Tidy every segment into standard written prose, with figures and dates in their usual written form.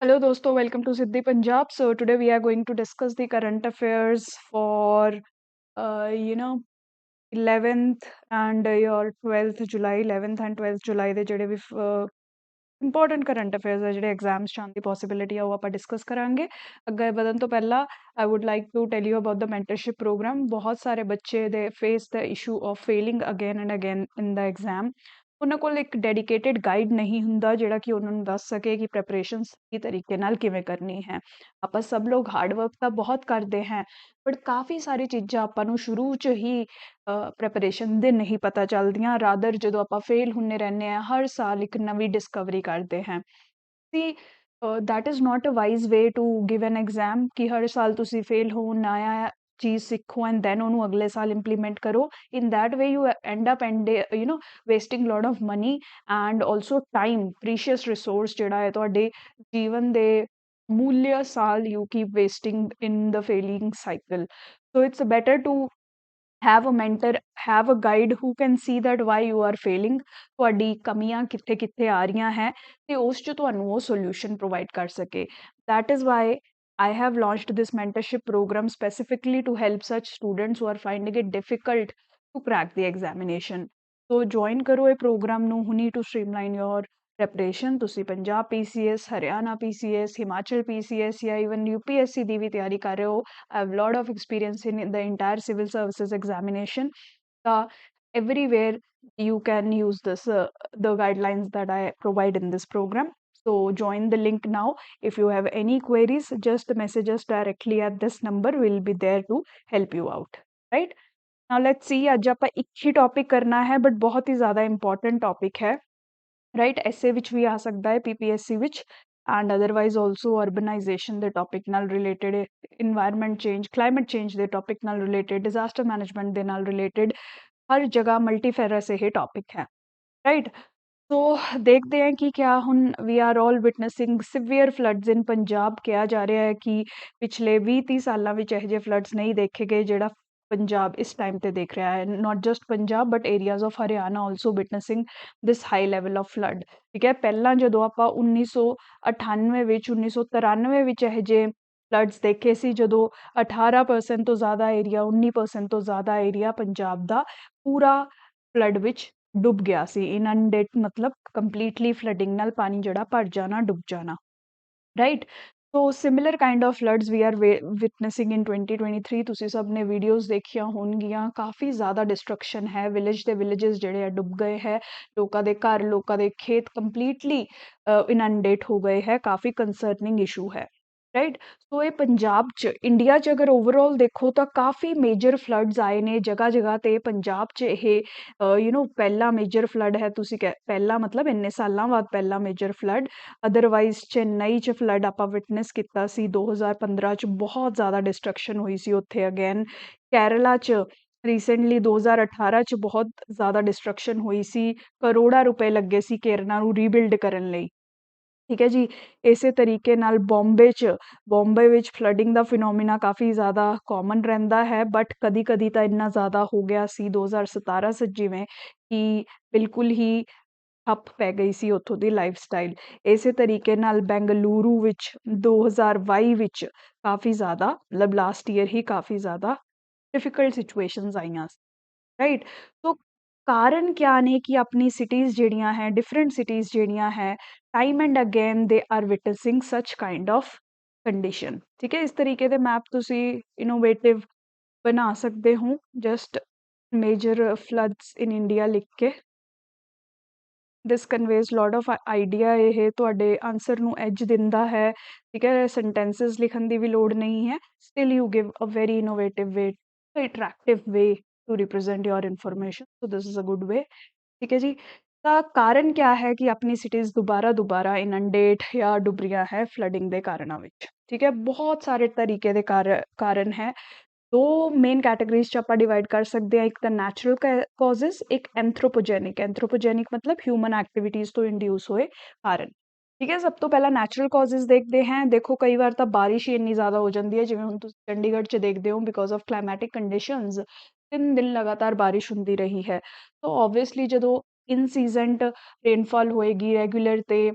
Hello, dosto. Welcome to Siddhi Punjab. So today we are going to discuss the current affairs for uh, you know 11th and your 12th July, 11th and 12th July ਦੇ ਜਿਹੜੇ ਵੀ important current affairs ਆ ਜਿਹੜੇ exams ਚਾਹੁਣ ਦੀ possibility ਆ ਉਹ ਆਪਾਂ discuss ਕਰਾਂਗੇ। ਅੱਗੇ ਵਧਣ ਤੋਂ ਪਹਿਲਾਂ I would like to tell you about the mentorship program. ਬਹੁਤ ਸਾਰੇ ਬੱਚੇ ਦੇ face the issue of failing again and again in the exam. ਉਹਨਾਂ ਕੋਲ ਇੱਕ ਡੈਡੀਕੇਟਿਡ ਗਾਈਡ ਨਹੀਂ ਹੁੰਦਾ ਜਿਹੜਾ ਕਿ ਉਹਨਾਂ ਨੂੰ ਦੱਸ ਸਕੇ ਕਿ ਪ੍ਰੈਪਰੇਸ਼ਨ ਸਹੀ ਤਰੀਕੇ ਨਾਲ ਕਿਵੇਂ ਕਰਨੀ ਹੈ। ਆਪਾਂ ਸਭ ਲੋਕ ਹਾਰਡ ਵਰਕ ਤਾਂ ਬਹੁਤ ਕਰਦੇ ਹਾਂ, ਬਟ ਕਾਫੀ ਸਾਰੀ ਚੀਜ਼ਾਂ ਆਪਾਂ ਨੂੰ ਸ਼ੁਰੂ 'ਚ ਹੀ ਪ੍ਰੈਪਰੇਸ਼ਨ ਦੇ ਨਹੀਂ ਪਤਾ ਚੱਲਦੀਆਂ। ਰਾਦਰ ਜਦੋਂ ਆਪਾਂ ਫੇਲ ਹੁੰਦੇ ਰਹਿੰਦੇ ਹਾਂ, ਹਰ ਸਾਲ ਇੱਕ ਨਵੀਂ ਡਿਸਕਵਰੀ ਕਰਦੇ ਹਾਂ। See that is not a wise way to give an exam ਕਿ ਹਰ ਸਾਲ ਤੁਸੀਂ ਫੇਲ ਹੋ, ਨया ਚੀਜ਼ ਸਿੱਖੋ ਐਂਡ ਦੈਨ ਉਹਨੂੰ ਅਗਲੇ ਸਾਲ ਇੰਪਲੀਮੈਂਟ ਕਰੋ। In that way you end up and wasting lot of money and also time, precious resource ਜਿਹੜਾ ਹੈ ਤੁਹਾਡੇ ਜੀਵਨ ਦੇ ਮੂल्य ਸਾਲ you keep wasting in the failing cycle. So it's better to have a mentor, have a guide who can see that why you are failing, ਤੁਹਾਡੀ ਕਮੀਆਂ ਕਿੱਥੇ ਕਿੱਥੇ ਆ ਰਹੀਆਂ ਹੈ ਤੇ ਉਸ 'ਚ ਤੁਹਾਨੂੰ ਉਹ ਸੋਲਿਊਸ਼ਨ ਪ੍ਰੋਵਾਈਡ ਕਰ ਸਕੇ। that is why I have launched this mentorship program specifically to help such students who are finding it difficult to crack the examination. so join ਕਰੋ ਇਹ ਪ੍ਰੋਗਰਾਮ ਨੂੰ ਹੁਣੀ to streamline your preparation। ਤੁਸੀਂ Punjab PCS, Haryana PCS, Himachal PCS ਜਾਂ even UPSC ਦੀ ਵੀ ਤਿਆਰੀ ਕਰ ਰਹੇ ਹੋ, I have a lot of experience in the entire civil services examination. Everywhere you can use the guidelines that I provide in this program. So join the link now. If you have any queries, just message us directly at this number. We'll be there to help you out. Right? Now let's see, ਅੱਜ ਆਪਾਂ ਇੱਕ ਹੀ topic ਕਰਨਾ ਹੈ but ਬਹੁਤ ਹੀ ਜ਼ਿਆਦਾ important topic ਹੈ। Right, ਐਸੇ ਵਿੱਚ ਵੀ ਆ ਸਕਦਾ ਹੈ PPSC ਵਿੱਚ, ਐਂਡ ਅਦਰਵਾਈਜ਼ ਆਲਸੋ ਅਰਬਨਾਈਜੇਸ਼ਨ ਦੇ ਟੌਪਿਕ ਨਾਲ related, environment change, climate change ਦੇ ਟੌਪਿਕ ਨਾਲ ਰਿਲੇਟਡ, ਡਿਜ਼ਾਸਟਰ ਮੈਨੇਜਮੈਂਟ ਦੇ ਨਾਲ ਰਿਲੇਟਡ, ਹਰ ਜਗ੍ਹਾ ਮਲਟੀਫੇਰਸ ਇਹ ਟੌਪਿਕ ਹੈ। ਰਾਈਟ, ਸੋ ਦੇਖਦੇ ਹਾਂ ਕਿ ਕਿਆ ਹੁਣ we are all witnessing severe floods in Punjab. ਕਿਹਾ ਜਾ ਰਿਹਾ ਹੈ ਕਿ ਪਿਛਲੇ 20-30 ਸਾਲਾਂ ਵਿੱਚ ਇਹੋ ਜਿਹੇ ਫਲੱਡਸ ਨਹੀਂ ਦੇਖੇ ਗਏ ਜਿਹੜਾ ਪੰਜਾਬ ਇਸ ਟਾਈਮ ਤੇ ਦੇਖ ਰਿਹਾ ਹੈ। Not just Punjab but areas of Haryana also witnessing this high level of flood. ਠੀਕ ਹੈ, ਪਹਿਲਾਂ ਜਦੋਂ ਆਪਾਂ 1998 ਵਿੱਚ, 1993 ਵਿੱਚ ਇਹੋ ਜਿਹੇ ਫਲੱਡਸ ਦੇਖੇ ਸੀ ਜਦੋਂ 18% ਤੋਂ ਜ਼ਿਆਦਾ ਏਰੀਆ, 19% ਤੋਂ ਜ਼ਿਆਦਾ ਏਰੀਆ ਪੰਜਾਬ ਦਾ ਪੂਰਾ ਫਲੱਡ ਵਿੱਚ ਡੁੱਬ ਗਿਆ ਸੀ। ਇਨੰਡੇਟ ਮਤਲਬ ਕੰਪਲੀਟਲੀ ਫਲੱਡਿੰਗ ਨਾਲ ਪਾਣੀ ਜਿਹੜਾ ਭਰ ਜਾਣਾ, ਡੁੱਬ ਜਾਣਾ। Right, so similar kind of floods we are witnessing in 2023। ਤੁਸੀਂ ਸਭ ਨੇ ਵੀਡੀਓਜ਼ ਦੇਖੀਆਂ ਹੋਣਗੀਆਂ, ਕਾਫੀ ਜ਼ਿਆਦਾ ਡਿਸਟਰਕਸ਼ਨ ਹੈ। ਵਿਲੇਜ ਦੇ ਵਿਲੇजेस ਜਿਹੜੇ ਆ ਡੁੱਬ ਗਏ ਹੈ, ਲੋਕਾਂ ਦੇ ਘਰ, ਲੋਕਾਂ ਦੇ ਖੇਤ ਕੰਪਲੀਟਲੀ ਇਨੰਡੇਟ ਹੋ ਗਏ ਹੈ। ਕਾਫੀ ਕੰਸਰਨਿੰਗ ਇਸ਼ੂ ਹੈ। ਰਾਈਟ, ਸੋ ਇਹ ਪੰਜਾਬ 'ਚ, ਇੰਡੀਆ 'ਚ ਅਗਰ ਓਵਰਆਲ ਦੇਖੋ ਤਾਂ ਕਾਫੀ ਮੇਜਰ ਫਲੱਡਸ ਆਏ ਨੇ ਜਗ੍ਹਾ ਜਗ੍ਹਾ 'ਤੇ। ਪੰਜਾਬ 'ਚ ਇਹ ਪਹਿਲਾ ਮੇਜਰ ਫਲੱਡ ਹੈ। ਤੁਸੀਂ ਪਹਿਲਾ ਮਤਲਬ ਇੰਨੇ ਸਾਲਾਂ ਬਾਅਦ ਪਹਿਲਾ ਮੇਜਰ ਫਲੱਡ। ਅਦਰਵਾਈਜ਼ ਚੇਨਈ 'ਚ ਫਲੱਡ ਆਪਾਂ ਵਿਟਨੈਸ ਕੀਤਾ ਸੀ 2015 'ਚ, ਬਹੁਤ ਜ਼ਿਆਦਾ ਡਿਸਟਰਕਸ਼ਨ ਹੋਈ ਸੀ ਉੱਥੇ। ਅਗੇਨ ਕੇਰਲਾ 'ਚ ਰੀਸੈਂਟਲੀ 2018 'ਚ ਬਹੁਤ ਜ਼ਿਆਦਾ ਡਿਸਟਰਕਸ਼ਨ ਹੋਈ ਸੀ, ਕਰੋੜਾਂ ਰੁਪਏ ਲੱਗੇ ਸੀ ਕੇਰਲਾ ਨੂੰ ਰੀਬਿਲਡ ਕਰਨ ਲਈ। ਠੀਕ ਹੈ ਜੀ, ਇਸੇ ਤਰੀਕੇ ਨਾਲ ਬੰਬੇ ਵਿੱਚ ਫਲੱਡਿੰਗ ਦਾ ਫਿਨੋਮੀਨਾ ਕਾਫੀ ਜ਼ਿਆਦਾ ਕਾਮਨ ਰਹਿੰਦਾ ਹੈ, ਬਟ ਕਦੀ ਕਦੀ ਤਾਂ ਇੰਨਾ ਜ਼ਿਆਦਾ ਹੋ ਗਿਆ ਸੀ 2017 'ਚ ਜਿਵੇਂ ਕਿ ਬਿਲਕੁਲ ਹੀ ਠੱਪ ਪੈ ਗਈ ਸੀ ਉੱਥੋਂ ਦੀ ਲਾਈਫ ਸਟਾਈਲ। ਇਸੇ ਤਰੀਕੇ ਨਾਲ ਬੈਂਗਲੁਰੂ ਵਿੱਚ 2022 ਵਿੱਚ ਕਾਫੀ ਜ਼ਿਆਦਾ, ਮਤਲਬ ਲਾਸਟ ਈਅਰ ਹੀ ਕਾਫੀ ਜ਼ਿਆਦਾ ਡਿਫਿਕਲਟ ਸਿਚੁਏਸ਼ਨਸ ਆਈਆਂ। ਰਾਈਟ, ਸੋ ਕਾਰਨ ਕਿਆ ਨੇ ਕਿ ਆਪਣੀ ਸਿਟੀਜ਼ ਜਿਹੜੀਆਂ ਹੈ, ਡਿਫਰੈਂਟ ਸਿਟੀਜ਼ ਜਿਹੜੀਆਂ ਹੈ, time and again they are witnessing such kind of condition. ਠੀਕ ਹੈ, ਇਸ ਤਰੀਕੇ ਦੇ ਮੈਪ ਤੁਸੀਂ ਇਨੋਵੇਟਿਵ ਬਣਾ ਸਕਦੇ ਹੋ। Just major floods in India ਲਿਖ ਕੇ ਦਿਸ ਕਨਵੇਜ਼ ਲੋਟ ਆਫ ਆਈਡੀਆ। ਇਹ ਤੁਹਾਡੇ ਆਨਸਰ ਨੂੰ ਐਜ ਦਿੰਦਾ ਹੈ। ਠੀਕ ਹੈ, ਸੈਂਟੈਂਸਸ ਲਿਖਣ ਦੀ ਵੀ ਲੋੜ ਨਹੀਂ ਹੈ। Still you give a very innovative way, attractive way to represent your information. So this is a good way. ਠੀਕ ਹੈ ਜੀ, ਤਾਂ ਕਾਰਨ ਕਿਆ ਹੈ ਕਿ ਆਪਣੀ ਸਿਟੀਜ਼ ਦੁਬਾਰਾ ਇਨੰਡੇਟ ਜਾਂ ਡੁੱਬ ਰਹੀਆਂ ਹੈ ਫਲੱਡਿੰਗ ਦੇ ਕਾਰਨਾਂ ਵਿੱਚ। ਠੀਕ ਹੈ, ਬਹੁਤ ਸਾਰੇ ਤਰੀਕੇ ਦੇ ਕਾਰਨ ਹੈ। ਦੋ ਮੇਨ ਕੈਟਾਗਰੀਜ਼ 'ਚ ਆਪਾਂ ਡਿਵਾਈਡ ਕਰ ਸਕਦੇ ਹਾਂ, ਇੱਕ ਤਾਂ ਨੈਚੁਰਲ ਕਾਜ਼ਸ, ਇੱਕ ਐਂਥਰੋਪੋਜੈਨਿਕ। ਐਂਥਰੋਪੋਜੈਨਿਕ ਮਤਲਬ ਹਿਊਮਨ ਐਕਟੀਵਿਟੀਜ਼ ਤੋਂ ਇੰਡਿਊਸ ਹੋਏ ਕਾਰਨ। ਠੀਕ ਹੈ, ਸਭ ਤੋਂ ਪਹਿਲਾਂ ਨੈਚੁਰਲ ਕਾਜ਼ਸ ਦੇਖਦੇ ਹਾਂ। ਦੇਖੋ ਕਈ ਵਾਰ ਤਾਂ ਬਾਰਿਸ਼ ਹੀ ਇੰਨੀ ਜ਼ਿਆਦਾ ਹੋ ਜਾਂਦੀ ਹੈ, ਜਿਵੇਂ ਹੁਣ ਤੁਸੀਂ ਚੰਡੀਗੜ੍ਹ 'ਚ ਦੇਖਦੇ ਹੋ, ਬਿਕੋਜ਼ ਆਫ ਕਲਾਈਮੈਟਿਕ ਕੰਡੀਸ਼ਨਸ 3 ਦਿਨ ਲਗਾਤਾਰ ਬਾਰਿਸ਼ ਹੁੰਦੀ ਰਹੀ ਹੈ। ਸੋ ਓਬਵੀਅਸਲੀ ਜਦੋਂ ਇਨ ਸੀਜ਼ਨਟ ਰੇਨਫਾਲ ਹੋਏਗੀ ਰੈਗੂਲਰ 'ਤੇ,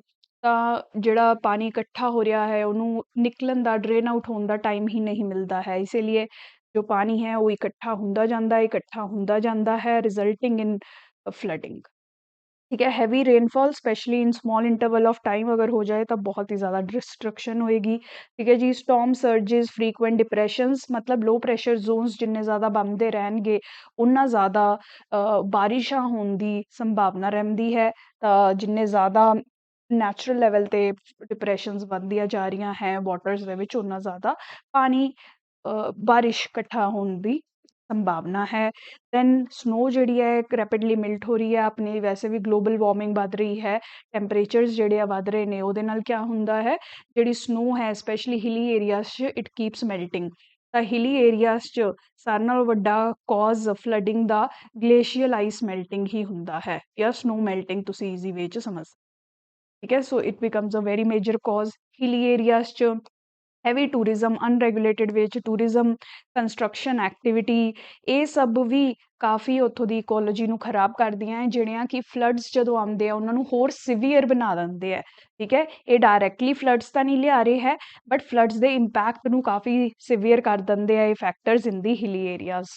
ਤਾਂ ਜਿਹੜਾ ਪਾਣੀ ਇਕੱਠਾ ਹੋ ਰਿਹਾ ਹੈ ਉਹਨੂੰ ਨਿਕਲਣ ਦਾ, ਡਰੇਨ ਆਊਟ ਹੋਣ ਦਾ ਟਾਈਮ ਹੀ ਨਹੀਂ ਮਿਲਦਾ ਹੈ। ਇਸੇ ਲਈ ਜੋ ਪਾਣੀ ਹੈ ਉਹ ਇਕੱਠਾ ਹੁੰਦਾ ਜਾਂਦਾ ਹੈ, ਰਿਜ਼ਲਟਿੰਗ ਇਨ ਫਲੱਡਿੰਗ। ठीक है, heavy rainfall specially in small interval of time अगर हो जाए तब बहुत ही ज़्यादा डिस्ट्रक्शन होएगी। ठीक है जी, स्टॉर्म सर्जिस, फ्रीक्वेंट डिप्रैशंस, मतलब लो प्रैशर जोन्स जिन्ने ज़्यादा बनते रहणगे उन्ना ज़्यादा बारिशां होण दी संभावना रहिंदी है। जिन्ने ज़्यादा ਨੈਚੁਰਲ ਲੈਵਲ 'ਤੇ ਡਿਪਰੈਸ਼ਨਸ ਵੱਧਦੀਆਂ ਜਾ ਰਹੀਆਂ ਹੈ ਵਾਟਰਸ ਦੇ ਵਿੱਚ, ਉਨਾ ਜ਼ਿਆਦਾ ਪਾਣੀ ਬਾਰਿਸ਼ ਇਕੱਠਾ ਹੋਣ ਦੀ ਸੰਭਾਵਨਾ ਹੈ। ਦੈਨ ਸਨੋ ਜਿਹੜੀ ਹੈ ਇੱਕ ਰੈਪਿਡਲੀ ਮਿਲਟ ਹੋ ਰਹੀ ਹੈ, ਆਪਣੀ ਵੈਸੇ ਵੀ ਗਲੋਬਲ ਵਾਰਮਿੰਗ ਵੱਧ ਰਹੀ ਹੈ, ਟੈਂਪਰੇਚਰਸ ਜਿਹੜੇ ਆ ਵੱਧ ਰਹੇ ਨੇ, ਉਹਦੇ ਨਾਲ ਕੀ ਹੁੰਦਾ ਹੈ, ਜਿਹੜੀ ਸਨੋ ਹੈ ਸਪੈਸ਼ਲੀ ਹਿਲੀ ਏਰੀਆਜ਼ 'ਚ ਇਟ ਕੀਪਸ ਮੈਲਟਿੰਗ। ਤਾਂ ਹਿਲੀ ਏਰੀਆਜ਼ 'ਚ ਸਾਰਿਆਂ ਨਾਲੋਂ ਵੱਡਾ ਕੌਜ਼ ਫਲੱਡਿੰਗ ਦਾ ਗਲੇਸ਼ੀਅਲ ਆਈਸ ਮੈਲਟਿੰਗ ਹੀ ਹੁੰਦਾ ਹੈ, ਜਾਂ ਸਨੋ ਮੈਲਟਿੰਗ ਤੁਸੀਂ ਈਜ਼ੀ ਵੇ 'ਚ ਸਮਝ। ठीक है, so it becomes a very major cause. Hilly areas च हैवी टूरिज्म, अनरैगूलेटेड वे च टूरिज्म, कंस्ट्रक्शन एक्टिविटी, ये सब भी काफ़ी उत्थों की इकोलॉजी ਨੂੰ ਖਰਾਬ ਕਰਦੀਆਂ ਹੈ, ਜਿਹੜੀਆਂ ਕਿ ਫਲੱਡਸ ਜਦੋਂ ਆਉਂਦੇ ਆ ਉਹਨਾਂ ਨੂੰ ਹੋਰ ਸਿਵੀਅਰ ਬਣਾ ਦਿੰਦੇ ਆ। ਠੀਕ ਹੈ, ਇਹ ਡਾਇਰੈਕਟਲੀ ਫਲੱਡਸ ਤਾਂ ਨਹੀਂ ਲਿਆ ਰਹੇ ਹੈ, ਬਟ ਫਲੱਡਸ ਦੇ ਇੰਪੈਕਟ ਨੂੰ ਕਾफ़ੀ ਸਿਵੀਅਰ ਕਰ ਦਿੰਦੇ ਆ ਇਹ ਫੈਕਟਰਸ ਇਨ ਦੀ ਹਿਲੀ ਏਰੀਆਜ਼,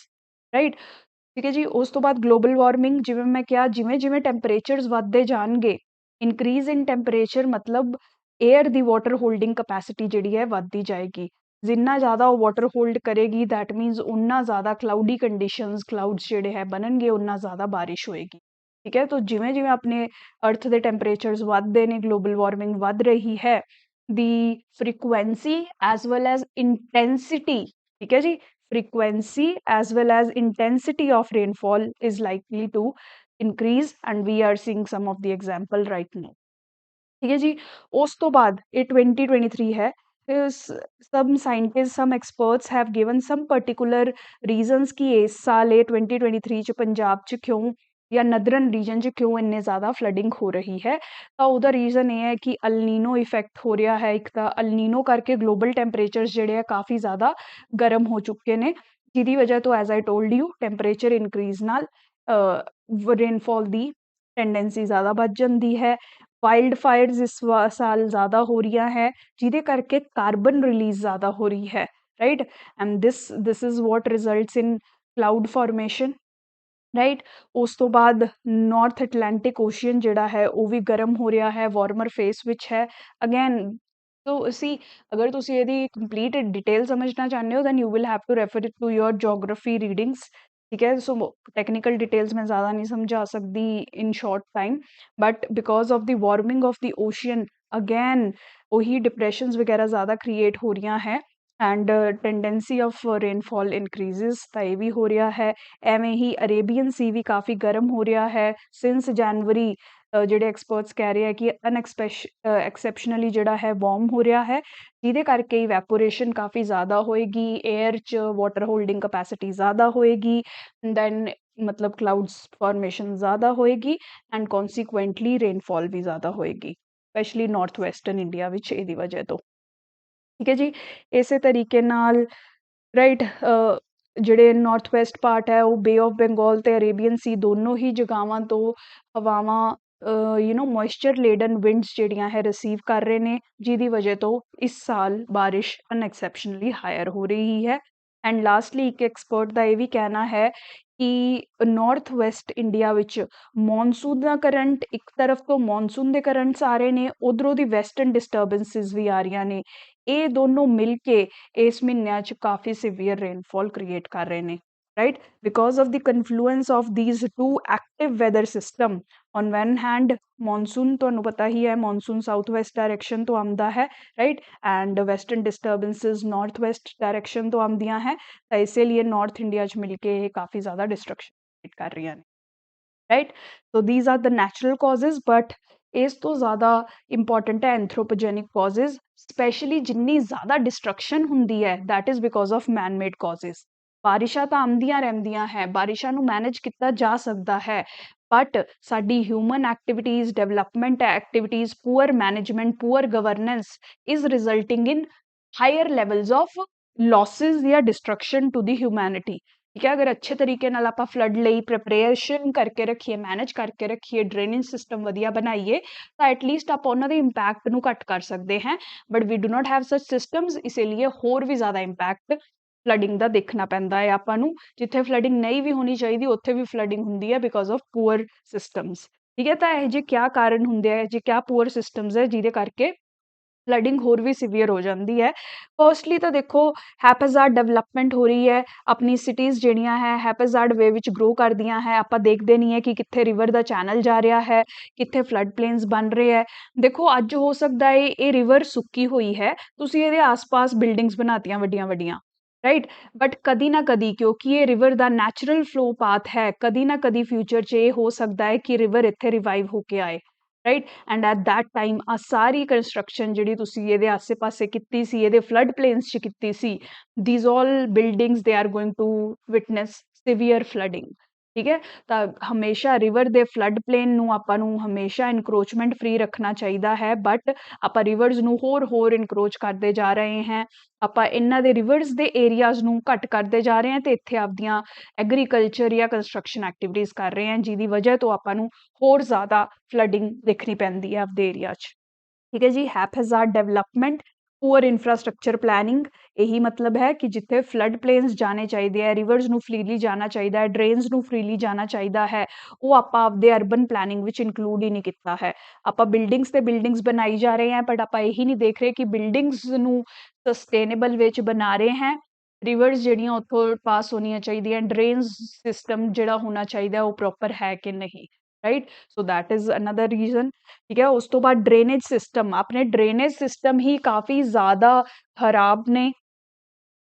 ਰਾਈਟ। ਠੀਕ ਹੈ ਜੀ, ਉਸ ਤੋਂ ਬਾਅਦ ਗਲੋਬਲ ਵਾਰਮਿੰਗ, ਜਿਵੇਂ ਮੈਂ ਕਿਹਾ ਜਿਵੇਂ ਜਿਵੇਂ ਟੈਂਪਰੇਚਰਸ ਵੱਧਦੇ ਜਾਣਗੇ, ਇਨਕਰੀਜ਼ ਇਨ ਟੈਂਪਰੇਚਰ ਮਤਲਬ ਏਅਰ ਦੀ ਵਾਟਰ ਹੋਲਡਿੰਗ ਕਪੈਸਿਟੀ ਜਿਹੜੀ ਹੈ ਵੱਧਦੀ ਜਾਏਗੀ। ਜਿੰਨਾ ਜ਼ਿਆਦਾ ਉਹ ਵਾਟਰ ਹੋਲਡ ਕਰੇਗੀ ਦੈਟ ਮੀਨਸ ਉਨਾ ਜ਼ਿਆਦਾ ਕਲਾਊਡੀ ਕੰਡੀਸ਼ਨਸ, ਕਲਾਊਡਸ ਜਿਹੜੇ ਹੈ ਬਣਨਗੇ, ਉਨਾ ਜ਼ਿਆਦਾ ਬਾਰਿਸ਼ ਹੋਏਗੀ। ਠੀਕ ਹੈ, ਤਾਂ ਜਿਵੇਂ ਜਿਵੇਂ ਆਪਣੇ ਅਰਥ ਦੇ ਟੈਂਪਰੇਚਰਸ ਵੱਧਦੇ ਨੇ, ਗਲੋਬਲ ਵਾਰਮਿੰਗ ਵੱਧ ਰਹੀ ਹੈ, ਦੀ frequency as well as intensity, ਠੀਕ ਹੈ ਜੀ, frequency as well as intensity of rainfall is likely to increase, and we are seeing some of the example right now। ठीक है जी, उस तो बाद ये 2023 है, some scientists, some experts have given some particular reasons कि इस साल ये 2023 च पंजाब च क्यों या नदरन रीजन च क्यों इन्ने ज़्यादा फ्लडिंग हो रही है। तो ਉਹਦਾ ਰੀਜ਼ਨ ਇਹ ਹੈ ਕਿ ਅਲਨੀਨੋ ਇਫੈਕਟ ਹੋ ਰਿਹਾ ਹੈ। ਇੱਕ ਤਾਂ ਅਲਨੀਨੋ ਕਰਕੇ ਗਲੋਬਲ ਟੈਂਪਰੇਚਰਸ ਜਿਹੜੇ ਆ ਕਾफ़ੀ ਜ਼ਿਆਦਾ ਗਰਮ ਹੋ ਚੁੱਕੇ ਨੇ, ਜਿਹਦੀ ਵਜ੍ਹਾ ਤੋਂ as I told you temperature increase ਨਾਲ ਰੇਨਫॉल ਦੀ ਟੈਂਡੈਂਸੀ ਜ਼ਿਆਦਾ ਵੱਧ ਜਾਂਦੀ ਹੈ। ਵਾਈਲਡ ਫਾਇਰਸ ਇਸ ਸਾਲ ਜ਼ਿਆਦਾ ਹੋ ਰਹੀਆਂ ਹੈ, ਜਿਹਦੇ ਕਰਕੇ ਕਾਰਬਨ ਰਿਲੀਜ਼ ਜ਼ਿਆਦਾ ਹੋ ਰਹੀ ਹੈ, right. And this is what results in cloud formation, right. ਉਸ ਤੋਂ ਬਾਅਦ ਨਾਰਥ ਅਟਲਾਂਟਿਕ ਓਸ਼ੀਅਨ ਜਿਹੜਾ ਹੈ ਉਹ ਵੀ ਗਰਮ ਹੋ ਰਿਹਾ ਹੈ, ਵਾਰਮਰ ਫੇਸ ਵਿੱਚ ਹੈ ਅਗੇਨ। ਸੋ ਅਸੀਂ ਅਗਰ ਤੁਸੀਂ ਇਹਦੀ ਕੰਪਲੀਟ ਡਿਟੇਲ ਸਮਝਣਾ ਚਾਹੁੰਦੇ ਹੋ then you will have to refer to your geography readings. ठीक है, सो टेक्निकल डिटेल्स मैं ज़्यादा नहीं समझा सकती in short time, but because of the warming of the ocean again वही डिप्रेशंस वगैरह ज़्यादा क्रिएट हो रही हैं and tendency of rainfall increases ਤਾਂ ਇਹ ਵੀ ਹੋ ਰਿਹਾ ਹੈ। ਐਵੇਂ ਹੀ ਅਰੇਬੀਅਨ ਸੀ ਵੀ ਕਾफ़ੀ ਗਰਮ ਹੋ ਰਿਹਾ ਹੈ ਸਿੰਸ ਜਨਵਰੀ। ਜਿਹੜੇ ਐਕਸਪਰਟਸ ਕਹਿ ਰਹੇ ਆ ਕਿ ਐਕਸੈਪਸ਼ਨਲੀ ਜਿਹੜਾ ਹੈ ਵਾਰਮ ਹੋ ਰਿਹਾ ਹੈ, ਜਿਹਦੇ ਕਰਕੇ ਇਵੈਪੋਰੇਸ਼ਨ ਕਾफ़ੀ ਜ਼ਿਆਦਾ ਹੋਏਗੀ, ਏਅਰ 'ਚ ਵਾਟਰ ਹੋਲਡਿੰਗ ਕਪੈਸਿਟੀ ਜ਼ਿਆਦਾ ਹੋਏਗੀ, ਦੈਨ मतलब क्लाउड्स फॉर्मेशन ज़्यादा होएगी एंड कॉन्सिक्वेंटली रेनफॉल भी ज़्यादा होएगी, specially north western India which ਇਹਦੀ ਵਜ੍ਹਾ ਤੋਂ। ਠੀਕ ਹੈ ਜੀ, ਇਸੇ ਤਰੀਕੇ ਨਾਲ ਰਾਈਟ ਜਿਹੜੇ ਨਾਰਥ ਵੈਸਟ ਪਾਰਟ ਹੈ ਉਹ ਬੇ ਆਫ ਬੰਗਾਲ ਤੇ ਅਰੇਬੀਅਨ ਸੀ ਦੋਨੋਂ ਹੀ ਜਗ੍ਹਾਵਾਂ ਤੋਂ ਹਵਾਵਾਂ ਮੋਇਸਚਰ ਲੇਡਨ ਵਿੰਡਸ ਜਿਹੜੀਆਂ ਹੈ ਰਿਸੀਵ ਕਰ ਰਹੇ ਨੇ, ਜਿਹਦੀ ਵਜ੍ਹਾ ਤੋਂ ਇਸ ਸਾਲ ਬਾਰਿਸ਼ ਅਨਐਕਸੈਪਸ਼ਨਲੀ ਹਾਇਰ ਹੋ ਰਹੀ ਹੈ। ਐਂਡ ਲਾਸਟਲੀ ਇੱਕ ਐਕਸਪਰਟ ਦਾ ਇਹ ਵੀ ਕਹਿਣਾ ਹੈ ਕਿ ਨਾਰਥ ਵੈਸਟ ਇੰਡੀਆ ਵਿੱਚ ਮੌਨਸੂਨ ਦਾ ਕਰੰਟ, ਇੱਕ ਤਰਫ ਤੋਂ ਮੌਨਸੂਨ ਦੇ ਕਰੰਟਸ ਆ ਰਹੇ ਨੇ, ਉਧਰੋਂ ਦੀ ਵੈਸਟਰਨ ਡਿਸਟਰਬੈਂਸਿਸ ਵੀ ਆ ਰਹੀਆਂ ਨੇ, ਇਹ ਦੋਨੋਂ ਮਿਲ ਕੇ ਇਸ ਮਹੀਨਿਆਂ 'ਚ ਕਾफ़ੀ ਸਿਵੀਅਰ ਰੇਨਫॉल ਕ੍ਰੀਏਟ ਕਰ ਰਹੇ ਨੇ, right. Because of the confluence of these two active weather system, on one hand monsoon ਤੁਹਾਨੂੰ ਪਤਾ ਹੀ ਹੈ ਮੌਨਸੂਨ ਸਾਊਥ ਵੈਸਟ ਡਾਇਰੈਕਸ਼ਨ ਤੋਂ ਆਉਂਦਾ ਹੈ, right, and western disturbances north west direction ਤੋਂ ਆਉਂਦੀਆਂ ਹੈ, ਤਾਂ ਇਸੇ ਲਈ ਨਾਰਥ ਇੰਡੀਆ 'ਚ ਮਿਲ ਕੇ ਇਹ ਕਾफ़ੀ ਜ਼ਿਆਦਾ ਡਿਸਟਰਕਸ਼ਨ ਕਰ ਰਹੀਆਂ ਨੇ, right. So these are the natural causes, but ਇਸ ਤੋਂ ਜ਼ਿਆਦਾ ਇੰਪੋਰਟੈਂਟ ਹੈ ਐਂਥਰੋਪੋਜੈਨਿਕ ਕਾਜ਼ਜ਼, ਸਪੈਸ਼ਲੀ ਜਿੰਨੀ ਜ਼ਿਆਦਾ ਡਿਸਟਰਕਸ਼ਨ ਹੁੰਦੀ ਹੈ that is because of man made causes. ਬਾਰਿਸ਼ਾਂ ਤਾਂ ਆਉਂਦੀਆਂ ਰਹਿੰਦੀਆਂ ਹੈ, ਬਾਰਿਸ਼ਾਂ ਨੂੰ ਮੈਨੇਜ ਕੀਤਾ ਜਾ ਸਕਦਾ ਹੈ, ਬਟ ਸਾਡੀ human activities, development activities, poor management, poor governance is resulting in higher levels of losses या डिस्ट्रक्शन टू द ह्यूमैनिटी। ठीक है। अगर अच्छे तरीके नाल आपां फ्लड ਲਈ प्रिपरेशन करके रखिए, मैनेज करके रखिए, ड्रेनेज सिस्टम ਵਧੀਆ ਬਣਾਈਏ ਤਾਂ ਐਟਲੀਸਟ ਆਪਾਂ ਉਹਨਾਂ ਦੇ ਇੰਪੈਕਟ ਨੂੰ ਘੱਟ ਕਰ ਸਕਦੇ ਹਾਂ। But we do not have such systems, ਇਸੇ ਲਈ ਹੋਰ ਵੀ ਜ਼ਿਆਦਾ ਇੰਪੈਕਟ ਫਲਡਿੰਗ ਦਾ ਦੇਖਣਾ ਪੈਂਦਾ ਹੈ ਆਪਾਂ ਨੂੰ। ਜਿੱਥੇ ਫਲਡਿੰਗ ਨਹੀਂ ਵੀ ਹੋਣੀ ਚਾਹੀਦੀ ਉੱਥੇ ਵੀ ਫਲਡਿੰਗ ਹੁੰਦੀ ਹੈ ਬਿਕੋਜ਼ ਆਫ ਪੂਅਰ ਸਿਸਟਮਸ। ਠੀਕ ਹੈ। ਤਾਂ ਇਹ ਜਿਹੇ ਕਿਆ ਕਾਰਨ ਹੁੰਦੇ ਆ, ਜੇ ਕਿਆ ਪੂਅਰ ਸਿਸਟਮਸ ਹੈ ਜਿਹਦੇ ਕਰਕੇ ਫਲਡਿੰਗ ਹੋਰ ਵੀ ਸੀਵੀਅਰ ਹੋ ਜਾਂਦੀ ਹੈ। ਫਸਟਲੀ ਤਾਂ ਦੇਖੋ ਹੈਪੇਜ਼ਾਰਡ ਡਿਵੈਲਪਮੈਂਟ ਹੋ ਰਹੀ ਹੈ, ਆਪਣੀ ਸਿਟੀਜ਼ ਜਿਹੜੀਆਂ ਹੈ ਹੈਪੇਜ਼ਾਰਡ ਵੇ ਵਿੱਚ ਗਰੋ ਕਰਦੀਆਂ ਹੈ। ਆਪਾਂ ਦੇਖਦੇ ਨਹੀਂ ਹੈ ਕਿ ਕਿੱਥੇ ਰਿਵਰ ਦਾ ਚੈਨਲ ਜਾ ਰਿਹਾ ਹੈ, ਕਿੱਥੇ ਫਲੱਡ ਪਲੇਨਸ ਬਣ ਰਹੇ ਹੈ। ਦੇਖੋ ਅੱਜ ਹੋ ਸਕਦਾ ਹੈ ਇਹ ਰਿਵਰ ਸੁੱਕੀ ਹੋਈ ਹੈ, ਤੁਸੀਂ ਇਹਦੇ ਆਸ-ਪਾਸ ਬਿਲਡਿੰਗਸ ਬਣਾਤੀਆਂ ਵੱਡੀਆਂ ਵੱਡੀਆਂ, ਰਾਈਟ। ਬਟ ਕਦੀ ਨਾ ਕਦੀ, ਕਿਉਂਕਿ ਇਹ ਰਿਵਰ ਦਾ ਨੈਚੁਰਲ ਫਲੋ ਪਾਥ ਹੈ, ਕਦੀ ਨਾ ਕਦੀ ਫਿਊਚਰ 'ਚ ਇਹ ਹੋ ਸਕਦਾ ਹੈ ਕਿ ਰਿਵਰ ਇੱਥੇ ਰਿਵਾਈਵ ਹੋ ਕੇ ਆਏ, right. And at that time ਆ ਸਾਰੀ ਕੰਸਟਰਕਸ਼ਨ ਜਿਹੜੀ ਤੁਸੀਂ ਇਹਦੇ ਆਸੇ ਪਾਸੇ ਕੀਤੀ ਸੀ, ਇਹਦੇ ਫਲੱਡ ਪਲੇਨਸ 'ਚ ਕੀਤੀ ਸੀ, these all buildings they are going to witness severe flooding। ਠੀਕ ਹੈ। ਤਾਂ ਹਮੇਸ਼ਾ ਰਿਵਰ ਦੇ ਫਲੱਡ ਪਲੇਨ ਨੂੰ ਆਪਾਂ ਨੂੰ ਹਮੇਸ਼ਾ ਇਨਕਰੋਚਮੈਂਟ ਫ੍ਰੀ ਰੱਖਣਾ ਚਾਹੀਦਾ ਹੈ। ਬਟ ਆਪਾਂ ਰਿਵਰਸ ਨੂੰ ਹੋਰ ਇਨਕਰੋਚ ਕਰਦੇ ਜਾ ਰਹੇ ਹਾਂ, ਆਪਾਂ ਇਹਨਾਂ ਦੇ ਰਿਵਰਸ ਦੇ ਏਰੀਆਜ਼ ਨੂੰ ਘੱਟ ਕਰਦੇ ਜਾ ਰਹੇ ਹਾਂ ਤੇ ਇੱਥੇ ਆਪਦੀਆਂ ਐਗਰੀਕਲਚਰ ਜਾਂ ਕੰਸਟਰਕਸ਼ਨ ਐਕਟੀਵਿਟੀਜ਼ ਕਰ ਰਹੇ ਹਾਂ, ਜਿਹਦੀ ਵਜ੍ਹਾ ਤੋਂ ਆਪਾਂ ਨੂੰ ਹੋਰ ਜ਼ਿਆਦਾ ਫਲੱਡਿੰਗ ਦੇਖਣੀ ਪੈਂਦੀ ਹੈ ਆਪਦੇ ਏਰੀਆ 'ਚ। ਠੀਕ ਹੈ ਜੀ। ਹੈਪੇਜ਼ਾਰਡ ਡਿਵੈਲਪਮੈਂਟ, ਪੂਅਰ ਇਨਫਰਾਸਟ੍ਰਕਚਰ ਪਲੈਨਿੰਗ, ਇਹੀ ਮਤਲਬ ਹੈ ਕਿ ਜਿੱਥੇ ਫਲੱਡ ਪਲੇਨਸ ਜਾਣੇ ਚਾਹੀਦੇ ਹੈ, ਰਿਵਰਸ ਨੂੰ ਫਰੀਲੀ ਜਾਣਾ ਚਾਹੀਦਾ ਹੈ, ਡਰੇਨਸ ਨੂੰ ਫਰੀਲੀ ਜਾਣਾ ਚਾਹੀਦਾ ਹੈ, ਉਹ ਆਪਾਂ ਆਪਦੇ ਅਰਬਨ ਪਲੈਨਿੰਗ ਵਿੱਚ ਇਨਕਲੂਡ ਹੀ ਨਹੀਂ ਕੀਤਾ ਹੈ। ਆਪਾਂ ਬਿਲਡਿੰਗਸ ਤੇ ਬਿਲਡਿੰਗਸ ਬਣਾਈ ਜਾ ਰਹੇ ਹਾਂ, ਬਟ ਆਪਾਂ ਇਹੀ ਨਹੀਂ ਦੇਖ ਰਹੇ ਕਿ ਬਿਲਡਿੰਗਸ ਨੂੰ ਸਸਟੇਨੇਬਲ ਵਿੱਚ ਬਣਾ ਰਹੇ ਹਾਂ। ਰਿਵਰਸ ਜਿਹੜੀਆਂ ਉੱਥੋਂ ਪਾਸ ਹੋਣੀਆਂ ਚਾਹੀਦੀਆਂ, ਡਰੇਨਸ ਸਿਸਟਮ ਜਿਹੜਾ ਹੋਣਾ ਚਾਹੀਦਾ ਉਹ ਪ੍ਰੋਪਰ ਹੈ ਕਿ ਨਹੀਂ, right. So that is another reason. ਠੀਕ ਹੈ। ਉਸ ਤੋਂ ਬਾਅਦ ਡਰੇਨੇਜ ਸਿਸਟਮ, ਆਪਣੇ ਡਰੇਨੇਜ ਸਿਸਟਮ ਹੀ ਕਾਫੀ ਜ਼ਿਆਦਾ ਖਰਾਬ ਨੇ।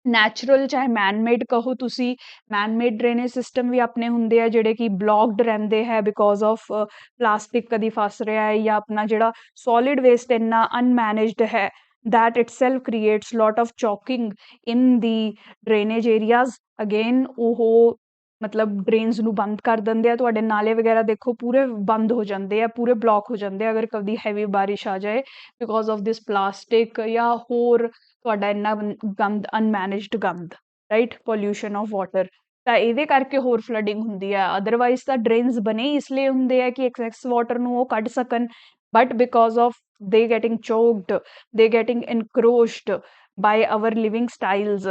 ਨੈਚੁਰਲ ਚਾਹੇ ਮੈਨਮੇਡ ਕਹੋ ਤੁਸੀਂ, ਮੈਨਮੇਡ ਡਰੇਨੇਜ ਸਿਸਟਮ ਵੀ ਆਪਣੇ ਹੁੰਦੇ ਆ ਜਿਹੜੇ ਕਿ ਬਲੌਕਡ ਰਹਿੰਦੇ ਹੈ ਬਿਕੋਜ਼ ਆਫ ਪਲਾਸਟਿਕ ਕਦੀ ਫਸ ਰਿਹਾ ਹੈ ਜਾਂ ਆਪਣਾ ਜਿਹੜਾ ਸੋਲਿਡ ਵੇਸਟ ਇੰਨਾ ਅਨਮੈਨੇਜਡ ਹੈ, that itself creates lot of choking in the drainage areas। again ਉਹ ਮਤਲਬ ਡਰੇਨਸ ਨੂੰ ਬੰਦ ਕਰ ਦਿੰਦੇ ਆ, ਤੁਹਾਡੇ ਨਾਲੇ ਵਗੈਰਾ ਦੇਖੋ ਪੂਰੇ ਬੰਦ ਹੋ ਜਾਂਦੇ ਆ, ਪੂਰੇ ਬਲੌਕ ਹੋ ਜਾਂਦੇ ਆ ਅਗਰ ਕਦੀ ਹੈਵੀ ਬਾਰਿਸ਼ ਆ ਜਾਏ ਬਿਕੋਜ਼ ਆਫ ਦਿਸ ਪਲਾਸਟਿਕ ਜਾਂ ਹੋਰ ਤੁਹਾਡਾ ਇੰਨਾ ਗੰਦ, ਅਨਮੈਨੇਜਡ ਗੰਦ, ਰਾਈਟ। ਪੋਲਿਊਸ਼ਨ ਆਫ ਵਾਟਰ, ਤਾਂ ਇਹਦੇ ਕਰਕੇ ਹੋਰ ਫਲੱਡਿੰਗ ਹੁੰਦੀ ਹੈ। ਅਦਰਵਾਈਜ਼ ਤਾਂ ਡਰੇਨਸ ਬਣੇ ਇਸ ਲਈ ਹੁੰਦੇ ਆ ਕਿ ਐਕਸੈਸ ਵਾਟਰ ਨੂੰ ਉਹ ਕੱਢ ਸਕਣ, but because of they getting choked, they getting encroached by our living styles,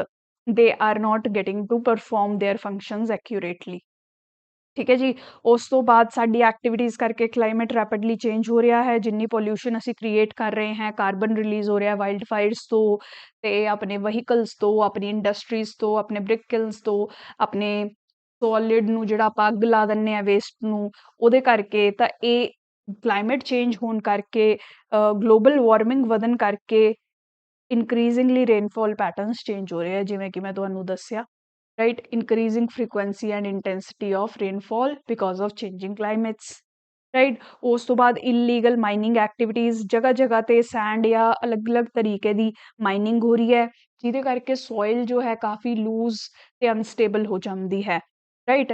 they are not getting to perform their functions accurately। ਠੀਕ ਹੈ ਜੀ। ਉਸ ਤੋਂ ਬਾਅਦ ਸਾਡੀ ਐਕਟੀਵਿਟੀਜ਼ ਕਰਕੇ ਕਲਾਈਮੇਟ ਰੈਪਿਡਲੀ ਚੇਂਜ ਹੋ ਰਿਹਾ ਹੈ। ਜਿੰਨੀ ਪੋਲਿਊਸ਼ਨ ਅਸੀਂ ਕ੍ਰੀਏਟ ਕਰ ਰਹੇ ਹਾਂ, ਕਾਰਬਨ ਰਿਲੀਜ਼ ਹੋ ਰਿਹਾ ਵਾਈਲਡ ਫਾਇਰਸ ਤੋਂ, ਤੇ ਆਪਣੇ ਵਹੀਕਲਸ ਤੋਂ, ਆਪਣੀ ਇੰਡਸਟਰੀਜ਼ ਤੋਂ, ਆਪਣੇ ਬ੍ਰਿਕ ਕਿਲਸ ਤੋਂ, ਆਪਣੇ ਸੋਲਿਡ ਨੂੰ ਜਿਹੜਾ ਆਪਾਂ ਅੱਗ ਲਾ ਦਿੰਦੇ ਹਾਂ ਵੇਸਟ ਨੂੰ, ਉਹਦੇ ਕਰਕੇ। ਤਾਂ ਇਹ ਕਲਾਈਮੇਟ ਚੇਂਜ ਹੋਣ ਕਰਕੇ, ਗਲੋਬਲ ਵਾਰਮਿੰਗ ਵਧਣ ਕਰਕੇ ਇਨਕਰੀਜ਼ਿੰਗਲੀ ਰੇਨਫਾਲ ਪੈਟਰਨਸ ਚੇਂਜ ਹੋ ਰਹੇ ਆ, ਜਿਵੇਂ ਕਿ ਮੈਂ ਤੁਹਾਨੂੰ ਦੱਸਿਆ, right। increasing frequency and intensity of rainfall because of changing climates, right। ਉਸ ਤੋਂ ਬਾਅਦ illegal mining activities, ਜਗ੍ਹਾ ਜਗ੍ਹਾ ਤੇ ਸੈਂਡ ਜਾਂ ਅਲੱਗ-ਅਲੱਗ ਤਰੀਕੇ ਦੀ ਮਾਈਨਿੰਗ ਹੋ ਰਹੀ ਹੈ, ਜਿਹਦੇ ਕਰਕੇ ਸੋਇਲ ਜੋ ਹੈ ਕਾਫੀ ਲੂਜ਼ ਤੇ ਅਨਸਟੇਬਲ ਹੋ ਜਾਂਦੀ ਹੈ, ਰਾਈਟ।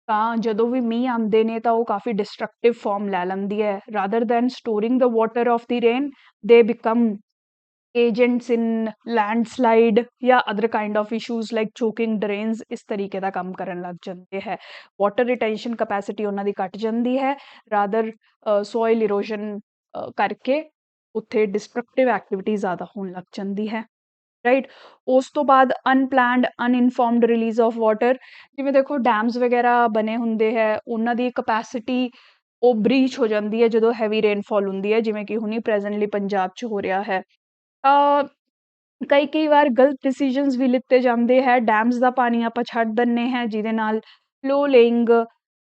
ਤਾਂ ਜਦੋਂ ਵੀ ਮੀਂਹ ਆਉਂਦੇ ਨੇ ਤਾਂ ਉਹ ਕਾਫੀ ਡਿਸਟਰਕਟਿਵ ਫਾਰਮ ਲੈ ਲੈਂਦੀ ਹੈ। Rather than storing the water of the rain, they become agents in landslide ਜਾਂ other kind of issues like choking drains, ਇਸ ਤਰੀਕੇ ਦਾ ਕੰਮ ਕਰਨ ਲੱਗ ਜਾਂਦੇ ਹੈ। ਵਾਟਰ ਰਿਟੈਂਸ਼ਨ ਕਪੈਸਿਟੀ ਉਹਨਾਂ ਦੀ ਘਟ ਜਾਂਦੀ ਹੈ, ਰਾਦਰ ਸੋਇਲ ਇਰੋਜਨ ਕਰਕੇ ਉੱਥੇ ਡਿਸਟਰਕਟਿਵ ਐਕਟੀਵਿਟੀ ਜ਼ਿਆਦਾ ਹੋਣ ਲੱਗ ਜਾਂਦੀ ਹੈ, ਰਾਈਟ। ਉਸ ਤੋਂ ਬਾਅਦ ਅਨਪਲੈਨਡ ਅਨਇਨਫੋਰਮਡ ਰਿਲੀਜ਼ ਆਫ ਵਾਟਰ, ਜਿਵੇਂ ਦੇਖੋ ਡੈਮਸ ਵਗੈਰਾ ਬਣੇ ਹੁੰਦੇ ਹੈ, ਉਹਨਾਂ ਦੀ ਕਪੈਸਿਟੀ ਉਹ ਬਰੀਚ ਹੋ ਜਾਂਦੀ ਹੈ ਜਦੋਂ ਹੈਵੀ ਰੇਨਫਾਲ ਹੁੰਦੀ ਹੈ, ਜਿਵੇਂ ਕਿ ਹੁਣੀ ਪ੍ਰੈਜ਼ੈਂਟਲੀ ਪੰਜਾਬ 'ਚ ਹੋ ਰਿਹਾ ਹੈ। ਕਈ ਵਾਰ ਗਲਤ ਡਿਸੀਜਨਸ ਵੀ ਲਿੱਤੇ ਜਾਂਦੇ ਹੈ, ਡੈਮਸ ਦਾ ਪਾਣੀ ਆਪਾਂ ਛੱਡ ਦਿੰਦੇ ਹਾਂ ਜਿਹਦੇ ਨਾਲ ਫਲੋ ਲੇਇੰਗ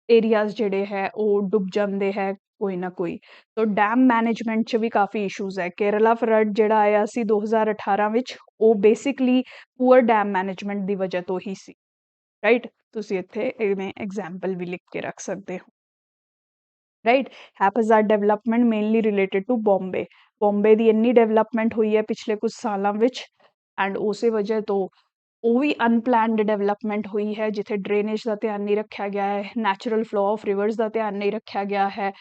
ਏਰੀਆਜ਼ ਜਿਹੜੇ ਹੈ ਉਹ ਡੁੱਬ ਜਾਂਦੇ ਹੈ ਕੋਈ ਨਾ ਕੋਈ। ਸੋ ਡੈਮ ਮੈਨੇਜਮੈਂਟ 'ਚ ਵੀ ਕਾਫੀ ਇਸ਼ੂਜ਼ ਹੈ। ਕੇਰਲਾ ਫਲੱਡ ਜਿਹੜਾ ਆਇਆ ਸੀ 2018 ਵਿੱਚ, ਉਹ ਬੇਸਿਕਲੀ ਪੂਅਰ ਡੈਮ ਮੈਨੇਜਮੈਂਟ ਦੀ ਵਜ੍ਹਾ ਤੋਂ ਹੀ ਸੀ, ਰਾਈਟ। ਤੁਸੀਂ ਇੱਥੇ ਇਵੇਂ ਐਗਜ਼ਾਮਪਲ ਵੀ ਲਿਖ ਕੇ ਰੱਖ ਸਕਦੇ ਹੋ, right. Haphazard development mainly related to Bombay ਦੀ ਇੰਨੀ ਡਿਵੈਲਪਮੈਂਟ ਹੋਈ ਹੈ ਪਿਛਲੇ ਕੁਝ ਸਾਲਾਂ ਵਿੱਚ, ਐਂਡ ਉਸੇ ਵਜ੍ਹਾ ਤੋਂ ਉਹ ਵੀ ਅਨਪਲੈਨਡ ਡਿਵੈਲਪਮੈਂਟ ਹੋਈ ਹੈ ਜਿੱਥੇ ਡਰੇਨੇਜ ਦਾ ਧਿਆਨ ਨਹੀਂ ਰੱਖਿਆ ਗਿਆ ਹੈ, ਨੈਚੁਰਲ ਫਲੋ ਆਫ ਰਿਵਰਸ ਦਾ ਧਿਆਨ ਨਹੀਂ ਰੱਖਿਆ ਗਿਆ ਹੈ,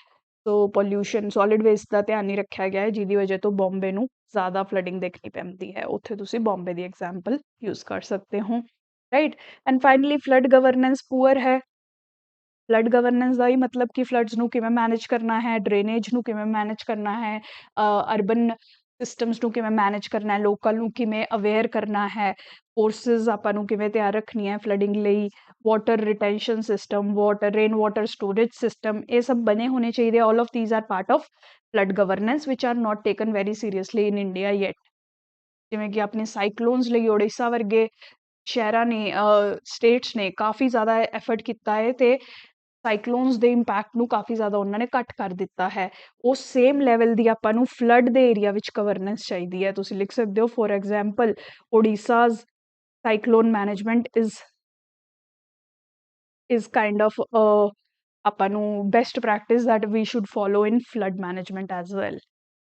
ਸੋ ਪੋਲਿਊਸ਼ਨ ਸੋਲਿਡ ਵੇਸਟ ਦਾ ਧਿਆਨ ਨਹੀਂ ਰੱਖਿਆ ਗਿਆ ਹੈ, ਜਿਹਦੀ ਵਜ੍ਹਾ ਤੋਂ ਬੰਬੇ ਨੂੰ ਜ਼ਿਆਦਾ ਫਲੱਡਿੰਗ ਦੇਖਣੀ ਪੈਂਦੀ ਹੈ। ਉੱਥੇ ਤੁਸੀਂ ਬੰਬੇ ਦੀ ਐਗਜ਼ਾਮਪਲ ਯੂਜ਼ ਕਰ ਸਕਦੇ ਹੋ। Right. And finally flood governance poor ਹੈ। ਫਲੱਡ ਗਵਰਨੈਂਸ ਦਾ ਹੀ ਮਤਲਬ ਕਿ ਫਲੱਡਸ ਨੂੰ ਕਿਵੇਂ ਮੈਨੇਜ ਕਰਨਾ ਹੈ, ਡਰੇਨੇਜ ਨੂੰ ਕਿਵੇਂ ਮੈਨੇਜ ਕਰਨਾ ਹੈ, ਅਰਬਨ ਸਿਸਟਮਸ ਨੂੰ ਕਿਵੇਂ ਮੈਨੇਜ ਕਰਨਾ ਹੈ, ਲੋਕਲ ਨੂੰ ਕਿਵੇਂ ਅਵੇਅਰ ਕਰਨਾ ਹੈ, ਫੋਰਸਿਸ ਆਪਾਂ ਨੂੰ ਕਿਵੇਂ ਤਿਆਰ ਰੱਖਣੀ ਹੈ ਫਲੱਡਿੰਗ ਲਈ, water retention system, water rain water storage system, ਇਹ ਸਭ ਬਣੇ ਹੋਣੇ ਚਾਹੀਦੇ। ਆਲ of these are part of flood governance which are not taken very seriously in India yet. ਜਿਵੇਂ ਕਿ ਆਪਣੇ ਸਾਈਕਲੋਨਸ ਲਈ ਉੜੀਸਾ ਵਰਗੇ ਸ਼ਹਿਰਾਂ ਨੇ, ਸਟੇਟਸ ਨੇ ਕਾਫੀ ਜ਼ਿਆਦਾ ਐਫਰਟ ਕੀਤਾ ਹੈ ਤੇ ਸਾਈਕਲੋਨਸ ਦੇ ਇੰਪੈਕਟ ਨੂੰ ਕਾਫੀ ਜ਼ਿਆਦਾ ਉਹਨਾਂ ਨੇ ਘੱਟ ਕਰ ਦਿੱਤਾ ਹੈ। ਉਸ ਸੇਮ ਲੈਵਲ ਦੀ ਆਪਾਂ ਨੂੰ ਫਲੱਡ ਦੇ ਏਰੀਆ ਵਿੱਚ ਗਵਰਨੈਂਸ ਚਾਹੀਦੀ ਹੈ। ਤੁਸੀਂ ਲਿਖ ਸਕਦੇ ਹੋ for example Odisha's cyclone management is kind of ਆਪਾਂ ਨੂੰ best practice that we should follow in flood management as well,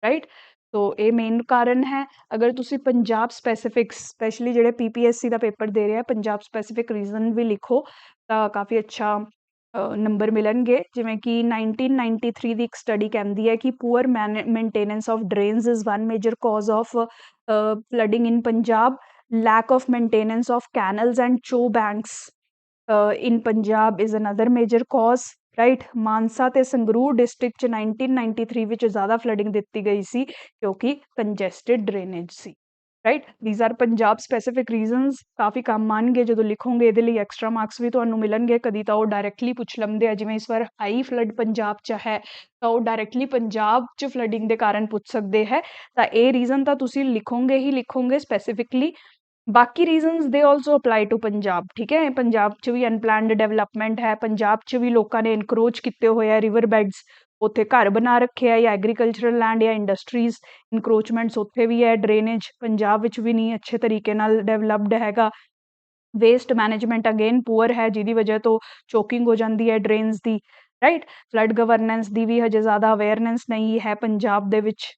right. So ਇਹ ਮੇਨ ਕਾਰਨ ਹੈ। ਅਗਰ ਤੁਸੀਂ ਪੰਜਾਬ ਸਪੈਸੀਫਿਕ ਸਪੈਸ਼ਲੀ ਜਿਹੜੇ PPSC ਦਾ ਪੇਪਰ ਦੇ ਰਹੇ ਆ, ਪੰਜਾਬ ਸਪੈਸੀਫਿਕ ਰੀਜ਼ਨ ਵੀ ਲਿਖੋ ਤਾਂ ਕਾਫੀ ਅੱਛਾ ਨੰਬਰ ਮਿਲਣਗੇ। ਜਿਵੇਂ ਕਿ 1993 ਦੀ ਇੱਕ ਸਟੱਡੀ ਕਹਿੰਦੀ ਹੈ ਕਿ poor maintenance of drains is one major cause of flooding in Punjab, lack of maintenance of canals and chow banks in Punjab is another major cause, right। Mansa ਤੇ ਸੰਗਰੂਰ ਡਿਸਟ੍ਰਿਕਟ ਚ 1993 ਵਿੱਚ ਜ਼ਿਆਦਾ ਫਲੱਡਿੰਗ ਦਿੱਤੀ ਗਈ ਸੀ ਕਿਉਂਕਿ ਕੰਜੈਸਟਡ ਡਰੇਨੇਜ ਸੀ, right. These are Punjab specific reasons. ਕਾਫੀ ਕੰਮ ਆਉਣਗੇ ਜਦੋਂ ਲਿਖੋਗੇ, ਇਹਦੇ ਲਈ ਐਕਸਟਰਾ ਮਾਰਕਸ ਵੀ ਤੁਹਾਨੂੰ ਮਿਲਣਗੇ। ਕਦੀ ਤਾਂ ਉਹ ਡਾਇਰੈਕਟਲੀ ਪੁੱਛ ਲੈਂਦੇ ਆ, ਜਿਵੇਂ ਇਸ ਵਾਰ ਹਾਈ ਫਲੱਡ ਪੰਜਾਬ ਚ ਹੈ ਤਾਂ ਉਹ ਡਾਇਰੈਕਟਲੀ ਪੰਜਾਬ ਚ ਫਲੱਡਿੰਗ ਦੇ ਕਾਰਨ ਪੁੱਛ ਸਕਦੇ ਹੈ। ਤਾਂ ਇਹ ਰੀਜ਼ਨ ਤਾਂ ਤੁਸੀਂ ਲਿਖੋਗੇ ਹੀ ਲਿਖੋਗੇ ਸਪੈਸੀਫਿਕਲੀ। ਬਾਕੀ ਰੀਜ਼ਨਸ ਦੇ ਆਲਸੋ ਅਪਲਾਈ ਟੂ ਪੰਜਾਬ, ਠੀਕ ਹੈ। ਪੰਜਾਬ 'ਚ ਵੀ ਅਨਪਲੈਨਡ ਡਿਵੈਲਪਮੈਂਟ ਹੈ, ਪੰਜਾਬ 'ਚ ਵੀ ਲੋਕਾਂ ਨੇ ਇਨਕਰੋਚ ਕੀਤੇ ਹੋਏ ਆ ਰਿਵਰ ਬੈਡਸ, ਉੱਥੇ ਘਰ ਬਣਾ ਰੱਖੇ ਆ, ਜਾਂ ਐਗਰੀਕਲਚਰਲ ਲੈਂਡ ਜਾਂ ਇੰਡਸਟਰੀਜ਼, ਇਨਕਰੋਚਮੈਂਟਸ ਉੱਥੇ ਵੀ ਹੈ। ਡਰੇਨੇਜ ਪੰਜਾਬ ਵਿੱਚ ਵੀ ਨਹੀਂ ਅੱਛੇ ਤਰੀਕੇ ਨਾਲ ਡਿਵੈਲਪਡ ਹੈਗਾ। ਵੇਸਟ ਮੈਨੇਜਮੈਂਟ ਅਗੇਨ ਪੂਅਰ ਹੈ, ਜਿਹਦੀ ਵਜ੍ਹਾ ਤੋਂ ਚੋਕਿੰਗ ਹੋ ਜਾਂਦੀ ਹੈ ਡਰੇਨਸ ਦੀ, ਰਾਈਟ। ਫਲੱਡ ਗਵਰਨੈਂਸ ਦੀ ਵੀ ਹਜੇ ਜ਼ਿਆਦਾ ਅਵੇਅਰਨੈਸ ਨਹੀਂ ਹੈ ਪੰਜਾਬ ਦੇ ਵਿੱਚ,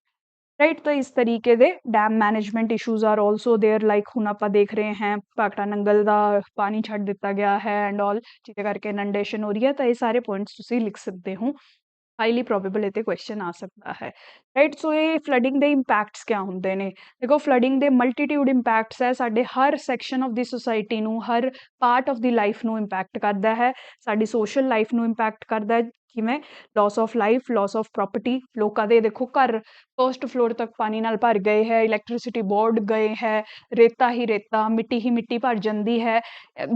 ਰਾਈਟ। ਤਾਂ ਇਸ ਤਰੀਕੇ ਦੇ dam management issues are also there, like ਹੁਣ ਆਪਾਂ ਦੇਖ ਰਹੇ ਹਾਂ ਭਾਖੜਾ ਨੰਗਲ ਦਾ ਪਾਣੀ ਛੱਡ ਦਿੱਤਾ ਗਿਆ ਹੈ ਐਂਡ ਆਲ, ਜਿਹਦੇ ਕਰਕੇ ਇਨੰਡੇਸ਼ਨ ਹੋ ਰਹੀ ਹੈ। ਤਾਂ ਇਹ ਸਾਰੇ ਪੁਆਇੰਟਸ ਤੁਸੀਂ ਲਿਖ ਸਕਦੇ ਹੋ। ਹਾਈਲੀ ਪ੍ਰੋਬੇਬਲ ਇਹ 'ਤੇ ਕੁਐਸਚਨ ਆ ਸਕਦਾ ਹੈ, ਰਾਈਟ। ਸੋ ਇਹ ਫਲੱਡਿੰਗ ਦੇ ਇੰਪੈਕਟਸ ਕਿਆ ਹੁੰਦੇ ਨੇ? ਦੇਖੋ, ਫਲੱਡਿੰਗ ਦੇ ਮਲਟੀਟਿਊਡ ਇੰਪੈਕਟਸ ਹੈ, ਸਾਡੇ ਹਰ ਸੈਕਸ਼ਨ ਆਫ ਦੀ ਸੋਸਾਇਟੀ ਨੂੰ, ਹਰ ਪਾਰਟ ਆਫ ਦੀ ਲਾਈਫ ਨੂੰ ਇੰਪੈਕਟ ਕਰਦਾ ਹੈ। ਸਾਡੀ ਸੋਸ਼ਲ ਲਾਈਫ ਨੂੰ ਇੰਪੈਕਟ ਕਰਦਾ ਹੈ। ਕਿਵੇਂ? Loss of life, loss of property. ਲੋਕਾਂ ਦੇ ਦੇਖੋ ਘਰ ਫਸਟ ਫਲੋਰ ਤੱਕ ਪਾਣੀ ਨਾਲ ਭਰ ਗਏ ਹੈ, ਇਲੈਕਟ੍ਰੀਸਿਟੀ ਬੋਰਡ ਗਏ ਹੈ, ਰੇਤਾ ਹੀ ਰੇਤਾ, ਮਿੱਟੀ ਹੀ ਮਿੱਟੀ ਭਰ ਜਾਂਦੀ ਹੈ।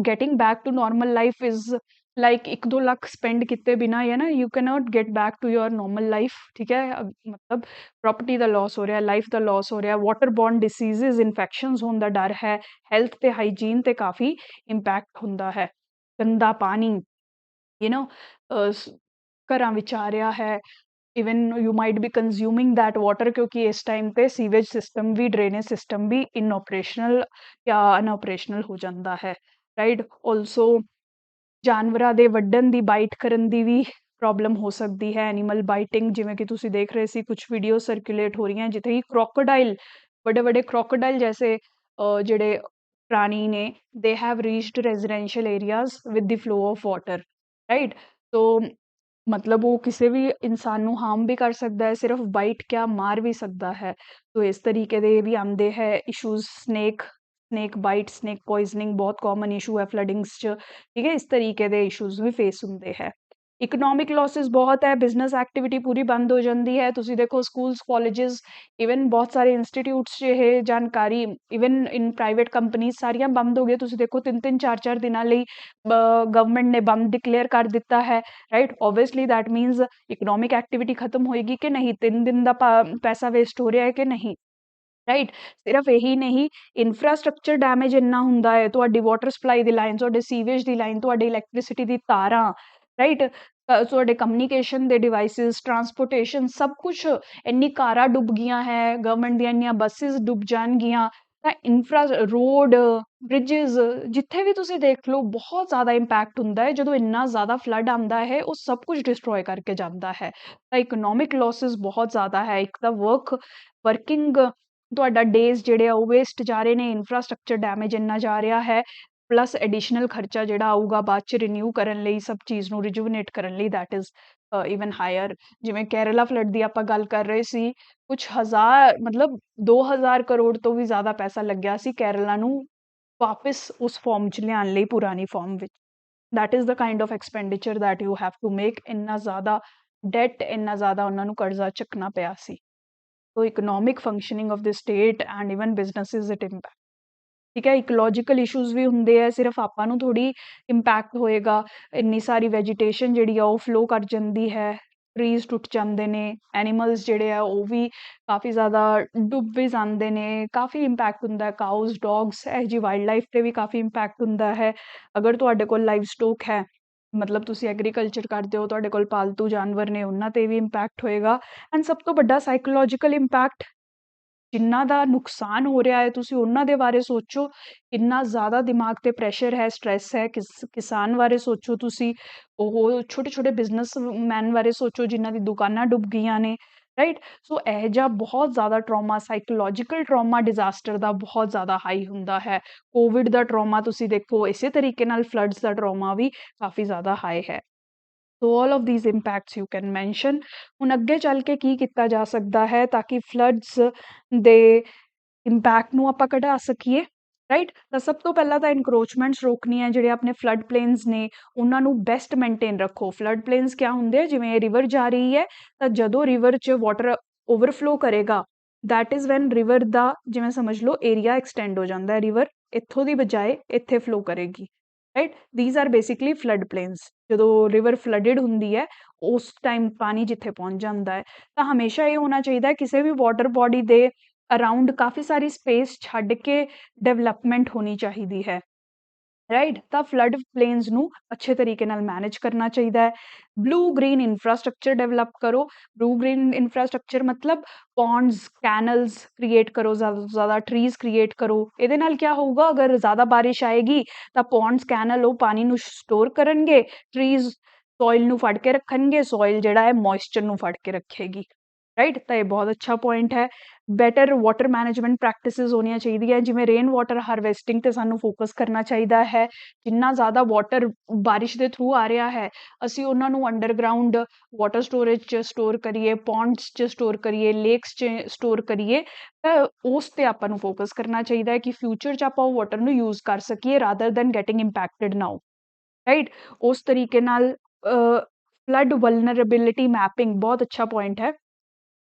Getting back to normal life is like 1-2 lakh spend ਕੀਤੇ ਬਿਨਾ ਹੈ ਨਾ, you can not get back to your normal life, ਠੀਕ ਹੈ। ਮਤਲਬ ਪ੍ਰੋਪਰਟੀ ਦਾ ਲੋਸ ਹੋ ਰਿਹਾ, ਲਾਈਫ ਦਾ ਲੋਸ ਹੋ ਰਿਹਾ, ਵਾਟਰ ਬੋਰਨ ਡਿਸੀਜ਼ਜ਼, ਇਨਫੈਕਸ਼ਨਸ ਹੋਣ ਦਾ ਡਰ ਹੈ, ਹੈਲਥ ਤੇ ਹਾਈਜੀਨ ਤੇ ਕਾਫੀ ਇੰਪੈਕਟ ਹੁੰਦਾ ਹੈ। ਗੰਦਾ ਪਾਣੀ, ਯੂ ਨੋ, ਘਰਾਂ ਵਿੱਚ ਆ ਰਿਹਾ ਹੈ। Even you might B consuming that water, ਕਿਉਂਕਿ ਇਸ ਟਾਈਮ 'ਤੇ ਸੀਵੇਜ ਸਿਸਟਮ ਵੀ, ਡਰੇਨੇਜ ਸਿਸਟਮ ਵੀ ਇਨਓਪਰੇਸ਼ਨਲ ਜਾਂ ਅਨਓਪਰੇਸ਼ਨਲ ਹੋ ਜਾਂਦਾ ਹੈ, ਰਾਈਟ। ਆਲਸੋ ਜਾਨਵਰਾਂ ਦੇ ਵੱਢਣ ਦੀ, ਬਾਈਟ ਕਰਨ ਦੀ ਵੀ ਪ੍ਰੋਬਲਮ ਹੋ ਸਕਦੀ ਹੈ, ਐਨੀਮਲ ਬਾਈਟਿੰਗ। ਜਿਵੇਂ ਕਿ ਤੁਸੀਂ ਦੇਖ ਰਹੇ ਸੀ ਕੁਛ ਵੀਡੀਓ ਸਰਕੂਲੇਟ ਹੋ ਰਹੀਆਂ ਜਿੱਥੇ ਕਿ ਕ੍ਰੋਕੋਡਾਈਲ, ਵੱਡੇ ਵੱਡੇ ਕ੍ਰੋਕੋਡਾਈਲ ਜੈਸੇ ਜਿਹੜੇ ਪ੍ਰਾਣੀ ਨੇ, they have reached residential areas with the flow of water, right. So ਮਤਲਬ ਉਹ ਕਿਸੇ ਵੀ ਇਨਸਾਨ ਨੂੰ ਹਾਰਮ ਵੀ ਕਰ ਸਕਦਾ ਹੈ, ਸਿਰਫ ਬਾਈਟ ਕਿਆ ਮਾਰ ਵੀ ਸਕਦਾ ਹੈ। ਸੋ ਇਸ ਤਰੀਕੇ ਦੇ ਵੀ ਆਉਂਦੇ ਹੈ issues. Snake bite, snake poisoning ਬਹੁਤ ਕਾਮਨ ਇਸ਼ੂ ਹੈ ਫਲੱਡਿੰਗਸ 'ਚ, ਠੀਕ ਹੈ। ਇਸ ਤਰੀਕੇ ਦੇ ਇਸ਼ੂਜ਼ ਵੀ ਫੇਸ ਹੁੰਦੇ ਹੈ। ਇਕਨੋਮਿਕ ਲੌਸਿਸ ਬਹੁਤ ਹੈ, ਬਿਜ਼ਨਸ ਐਕਟੀਵਿਟੀ ਪੂਰੀ ਬੰਦ ਹੋ ਜਾਂਦੀ ਹੈ। ਤੁਸੀਂ ਦੇਖੋ ਸਕੂਲਸ, ਕਾਲਜਿਸ, ਇਵਨ ਬਹੁਤ ਸਾਰੇ ਇੰਸਟੀਟਿਊਟਸ 'ਚ ਇਹ ਜਾਣਕਾਰੀ, ਇਵਨ ਇਨ ਪ੍ਰਾਈਵੇਟ ਕੰਪਨੀਜ਼ ਸਾਰੀਆਂ ਬੰਦ ਹੋ ਗਈਆਂ। ਤੁਸੀਂ ਦੇਖੋ 3-3 4-4 ਦਿਨਾਂ ਲਈ ਗਵਰਨਮੈਂਟ ਨੇ ਬੰਦ ਡਿਕਲੇਅਰ ਕਰ ਦਿੱਤਾ ਹੈ, right. Obviously that means economic activity ਖਤਮ ਹੋਏਗੀ ਕਿ ਨਹੀਂ, 3 ਦਿਨ ਦਾ ਪੈਸਾ ਵੇਸਟ ਹੋ ਰਿਹਾ ਹੈ ਕਿ ਨਹੀਂ, ਰਾਈਟ। ਸਿਰਫ ਇਹੀ ਨਹੀਂ, ਇਨਫਰਾਸਟਰਕਚਰ ਡੈਮੇਜ ਇੰਨਾ ਹੁੰਦਾ ਹੈ, ਤੁਹਾਡੀ ਵਾਟਰ ਸਪਲਾਈ ਦੀ ਲਾਈਨ, ਤੁਹਾਡੇ ਸੀਵੇਜ ਦੀ ਲਾਈਨ, ਤੁਹਾਡੀ ਇਲੈਕਟ੍ਰੀਸਿਟੀ ਦੀ ਤਾਰਾਂ, ਰਾਈਟ। ਤੁਹਾਡੇ ਕਮਿਊਨੀਕੇਸ਼ਨ ਦੇ ਡਿਵਾਈਸਿਸ, ਟਰਾਂਸਪੋਰਟੇਸ਼ਨ, ਸਭ ਕੁਛ, ਇੰਨੀ ਕਾਰਾਂ ਡੁੱਬ ਗਈਆਂ ਹੈ, ਗਵਰਨਮੈਂਟ ਦੀਆਂ ਇੰਨੀਆਂ ਬੱਸਿਸ ਡੁੱਬ ਜਾਣਗੀਆਂ। ਤਾਂ ਰੋਡ, ਬ੍ਰਿਜਿਸ, ਜਿੱਥੇ ਵੀ ਤੁਸੀਂ ਦੇਖ ਲਓ ਬਹੁਤ ਜ਼ਿਆਦਾ ਇੰਪੈਕਟ ਹੁੰਦਾ ਹੈ ਜਦੋਂ ਇੰਨਾ ਜ਼ਿਆਦਾ ਫਲੱਡ ਆਉਂਦਾ ਹੈ, ਉਹ ਸਭ ਕੁਝ ਡਿਸਟਰੋਏ ਕਰਕੇ ਜਾਂਦਾ ਹੈ। ਤਾਂ ਇਕਨੋਮਿਕ ਲੌਸਿਸ ਬਹੁਤ ਜ਼ਿਆਦਾ ਹੈ। ਇੱਕ ਤਾਂ ਵਰਕਿੰਗ ਤੁਹਾਡਾ ਡੇਜ਼ ਜਿਹੜੇ ਆ ਉਹ ਵੇਸਟ ਜਾ ਰਹੇ ਨੇ, ਇਨਫਰਾਸਟਰਕਚਰ ਡੈਮੇਜ ਇੰਨਾ ਜਾ ਰਿਹਾ ਹੈ, ਪਲੱਸ ਐਡੀਸ਼ਨਲ ਖਰਚਾ ਜਿਹੜਾ ਆਊਗਾ ਬਾਅਦ 'ਚ ਰਿਨਿਊ ਕਰਨ ਲਈ, ਸਭ ਚੀਜ਼ ਨੂੰ ਰਿਜੂਵਨੇਟ ਕਰਨ ਲਈ, ਦੈਟ ਇਜ਼ ਇਵਨ ਹਾਇਰ। ਜਿਵੇਂ ਕੇਰਲਾ ਫਲੱਡ ਦੀ ਆਪਾਂ ਗੱਲ ਕਰ ਰਹੇ ਸੀ, ਕੁਛ ਹਜ਼ਾਰ, ਮਤਲਬ 2000 ਕਰੋੜ ਤੋਂ ਵੀ ਜ਼ਿਆਦਾ ਪੈਸਾ ਲੱਗਿਆ ਸੀ ਕੇਰਲਾ ਨੂੰ ਵਾਪਿਸ ਉਸ ਫਾਰਮ 'ਚ ਲਿਆਉਣ ਲਈ ਪੁਰਾਣੀ ਫਾਰਮ ਵਿੱਚ। That is the kind of expenditure that you have to make. ਇੰਨਾ ਜ਼ਿਆਦਾ ਡੈਟ, ਇੰਨਾ ਜ਼ਿਆਦਾ ਉਹਨਾਂ ਨੂੰ ਕਰਜ਼ਾ ਚੱਕਣਾ ਪਿਆ ਸੀ। So economic functioning of the state and even businesses it impact. ਠੀਕ ਹੈ, ਇਕੋਲੋਜੀਕਲ ਇਸ਼ੂਜ਼ ਵੀ ਹੁੰਦੇ ਆ, ਸਿਰਫ ਆਪਾਂ ਨੂੰ ਥੋੜ੍ਹੀ ਇੰਪੈਕਟ ਹੋਏਗਾ। ਇੰਨੀ ਸਾਰੀ ਵੈਜੀਟੇਸ਼ਨ ਜਿਹੜੀ ਆ ਉਹ ਫਲੋ ਕਰ ਜਾਂਦੀ ਹੈ, ਟਰੀਜ਼ ਟੁੱਟ ਜਾਂਦੇ ਨੇ, ਐਨੀਮਲਸ ਜਿਹੜੇ ਆ ਉਹ ਵੀ ਕਾਫੀ ਜ਼ਿਆਦਾ ਡੁੱਬ ਵੀ ਜਾਂਦੇ ਨੇ, ਕਾਫੀ ਇੰਪੈਕਟ ਹੁੰਦਾ ਹੈ। ਕਾਊਜ਼, ਡੌਗਸ, ਇਹ ਜੀ ਵਾਈਲਡ ਲਾਈਫ 'ਤੇ ਵੀ ਕਾਫੀ ਇੰਪੈਕਟ ਹੁੰਦਾ ਹੈ। ਅਗਰ ਤੁਹਾਡੇ ਕੋਲ ਲਾਈਵ ਸਟੋਕ ਹੈ, ਮਤਲਬ ਤੁਸੀਂ ਐਗਰੀਕਲਚਰ ਕਰਦੇ ਹੋ, ਤੁਹਾਡੇ ਕੋਲ ਪਾਲਤੂ ਜਾਨਵਰ ਨੇ, ਉਹਨਾਂ 'ਤੇ ਵੀ ਇੰਪੈਕਟ ਹੋਏਗਾ। ਐਂਡ ਸਭ ਤੋਂ ਵੱਡਾ ਸਾਈਕੋਲੋਜੀਕਲ ਇੰਪੈਕਟ, ਜਿਨ੍ਹਾਂ ਦਾ ਨੁਕਸਾਨ ਹੋ ਰਿਹਾ ਹੈ ਤੁਸੀਂ ਉਹਨਾਂ ਦੇ ਬਾਰੇ ਸੋਚੋ। ਕਿੰਨਾ ਜ਼ਿਆਦਾ ਦਿਮਾਗ 'ਤੇ ਪ੍ਰੈਸ਼ਰ ਹੈ, ਸਟ੍ਰੈਸ ਹੈ। ਕਿਸਾਨ ਬਾਰੇ ਸੋਚੋ ਤੁਸੀਂ, ਉਹ ਛੋਟੇ ਛੋਟੇ ਬਿਜ਼ਨਸਮੈਨ ਬਾਰੇ ਸੋਚੋ ਜਿਨ੍ਹਾਂ ਦੀ ਦੁਕਾਨਾਂ ਡੁੱਬ ਗਈਆਂ ਨੇ, ਰਾਈਟ। ਸੋ ਇਹ ਜਿਹਾ ਬਹੁਤ ਜ਼ਿਆਦਾ ਟਰੋਮਾ, ਸਾਈਕੋਲੋਜੀਕਲ ਟਰੋਮਾ ਡਿਜ਼ਾਸਟਰ ਦਾ ਬਹੁਤ ਜ਼ਿਆਦਾ ਹਾਈ ਹੁੰਦਾ ਹੈ। ਕੋਵਿਡ ਦਾ ਟਰੋਮਾ ਤੁਸੀਂ ਦੇਖੋ, ਇਸੇ ਤਰੀਕੇ ਨਾਲ ਫਲੱਡਸ ਦਾ ਟਰੋਮਾ ਵੀ ਕਾਫੀ ਜ਼ਿਆਦਾ ਹਾਈ ਹੈ। So all of these impacts you can mention. ਹੁਣ ਅੱਗੇ ਚੱਲ ਕੇ ਕੀ ਕੀਤਾ ਜਾ ਸਕਦਾ ਹੈ ਤਾਂ ਕਿ ਫਲੱਡਸ ਦੇ ਇੰਪੈਕਟ ਨੂੰ ਆਪਾਂ ਘਟਾ ਸਕੀਏ, ਰਾਈਟ। ਤਾਂ ਸਭ ਤੋਂ ਪਹਿਲਾਂ ਤਾਂ ਇਨਕਰੋਚਮੈਂਟਸ ਰੋਕਣੀ ਹੈ। ਜਿਹੜੇ ਆਪਣੇ ਫਲੱਡ ਪਲੇਨਸ ਨੇ ਉਹਨਾਂ ਨੂੰ ਬੈਸਟ ਮੇਨਟੇਨ ਰੱਖੋ। ਫਲੱਡ ਪਲੇਨਸ ਕਿਆ ਹੁੰਦੇ ਆ, ਜਿਵੇਂ ਰਿਵਰ ਜਾ ਰਹੀ ਹੈ ਤਾਂ ਜਦੋਂ ਰਿਵਰ 'ਚ ਵਾਟਰ ਓਵਰਫਲੋ ਕਰੇਗਾ, ਦੈਟ ਇਜ਼ ਵੈਨ ਰਿਵਰ ਦਾ, ਜਿਵੇਂ ਸਮਝ ਲਓ, ਏਰੀਆ ਐਕਸਟੈਂਡ ਹੋ ਜਾਂਦਾ ਹੈ। ਰਿਵਰ ਇੱਥੋਂ ਦੀ ਬਜਾਏ ਇੱਥੇ ਫਲੋ ਕਰੇਗੀ, right. These are basically flood plains. ਜਦੋਂ ਰਿਵਰ ਫਲੱਡਡ ਹੁੰਦੀ ਹੈ ਉਸ ਟਾਈਮ ਪਾਣੀ ਜਿੱਥੇ ਪਹੁੰਚ ਜਾਂਦਾ ਹੈ, ਤਾਂ ਹਮੇਸ਼ਾ ਇਹ ਹੋਣਾ ਚਾਹੀਦਾ ਹੈ ਕਿਸੇ ਵੀ ਵਾਟਰ ਬੋਡੀ ਦੇ ਅਰਾਊਂਡ ਕਾਫੀ ਸਾਰੀ ਸਪੇਸ ਛੱਡ ਕੇ ਡਿਵੈਲਪਮੈਂਟ ਹੋਣੀ ਚਾਹੀਦੀ ਹੈ, ਰਾਈਟ। ਤਾਂ ਫਲੱਡ ਪਲੇਨਸ ਨੂੰ ਅੱਛੇ ਤਰੀਕੇ ਨਾਲ ਮੈਨੇਜ ਕਰਨਾ ਚਾਹੀਦਾ ਹੈ। ਬਲੂ ਗ੍ਰੀਨ ਇਨਫਰਾਸਟਰਕਚਰ ਡਿਵੈਲਪ ਕਰੋ। ਬਲੂ ਗ੍ਰੀਨ ਇਨਫਰਾਸਟਰਕਚਰ ਮਤਲਬ ਪੌਂਡਸ, ਕੈਨਲਸ ਕ੍ਰੀਏਟ ਕਰੋ, ਜ਼ਿਆਦਾ ਤੋਂ ਜ਼ਿਆਦਾ ਟਰੀਜ਼ ਕ੍ਰੀਏਟ ਕਰੋ। ਇਹਦੇ ਨਾਲ ਕਿਆ ਹੋਊਗਾ, ਅਗਰ ਜ਼ਿਆਦਾ ਬਾਰਿਸ਼ ਆਏਗੀ ਤਾਂ ਪੌਂਡਸ, ਕੈਨਲ ਉਹ ਪਾਣੀ ਨੂੰ ਸਟੋਰ ਕਰਨਗੇ, ਟਰੀਜ਼ ਸੋਇਲ ਨੂੰ ਫੜ ਕੇ ਰੱਖਣਗੇ, ਸੋਇਲ ਜਿਹੜਾ ਹੈ ਮੋਇਸਚਰ ਨੂੰ ਫੜ ਕੇ ਰੱਖੇਗੀ, ਰਾਈਟ। ਤਾਂ ਇਹ ਬਹੁਤ ਅੱਛਾ ਪੁਆਇੰਟ ਹੈ। ਬੈਟਰ ਵਾਟਰ ਮੈਨੇਜਮੈਂਟ ਪ੍ਰੈਕਟਿਸਿਸ ਹੋਣੀਆਂ ਚਾਹੀਦੀਆਂ, ਜਿਵੇਂ ਰੇਨ ਵਾਟਰ ਹਾਰਵੈਸਟਿੰਗ 'ਤੇ ਸਾਨੂੰ ਫੋਕਸ ਕਰਨਾ ਚਾਹੀਦਾ ਹੈ। ਜਿੰਨਾ ਜ਼ਿਆਦਾ ਵਾਟਰ ਬਾਰਿਸ਼ ਦੇ ਥਰੂ ਆ ਰਿਹਾ ਹੈ, ਅਸੀਂ ਉਹਨਾਂ ਨੂੰ ਅੰਡਰਗਰਾਊਂਡ ਵਾਟਰ ਸਟੋਰੇਜ 'ਚ ਸਟੋਰ ਕਰੀਏ, ਪੌਂਡਸ 'ਚ ਸਟੋਰ ਕਰੀਏ, ਲੇਕਸ 'ਚ ਸਟੋਰ ਕਰੀਏ। ਤਾਂ ਉਸ 'ਤੇ ਆਪਾਂ ਨੂੰ ਫੋਕਸ ਕਰਨਾ ਚਾਹੀਦਾ ਹੈ ਕਿ ਫਿਊਚਰ 'ਚ ਆਪਾਂ ਉਹ ਵਾਟਰ ਨੂੰ ਯੂਜ਼ ਕਰ ਸਕੀਏ ਰਾਦਰ ਦੈਨ ਗੈਟਿੰਗ ਇੰਪੈਕਟਡ ਨਾਓ, ਰਾਈਟ। ਉਸ ਤਰੀਕੇ ਨਾਲ ਫਲੱਡ ਵਲਨਰੇਬਿਲਿਟੀ ਮੈਪਿੰਗ ਬਹੁਤ ਅੱਛਾ ਪੁਆਇੰਟ ਹੈ,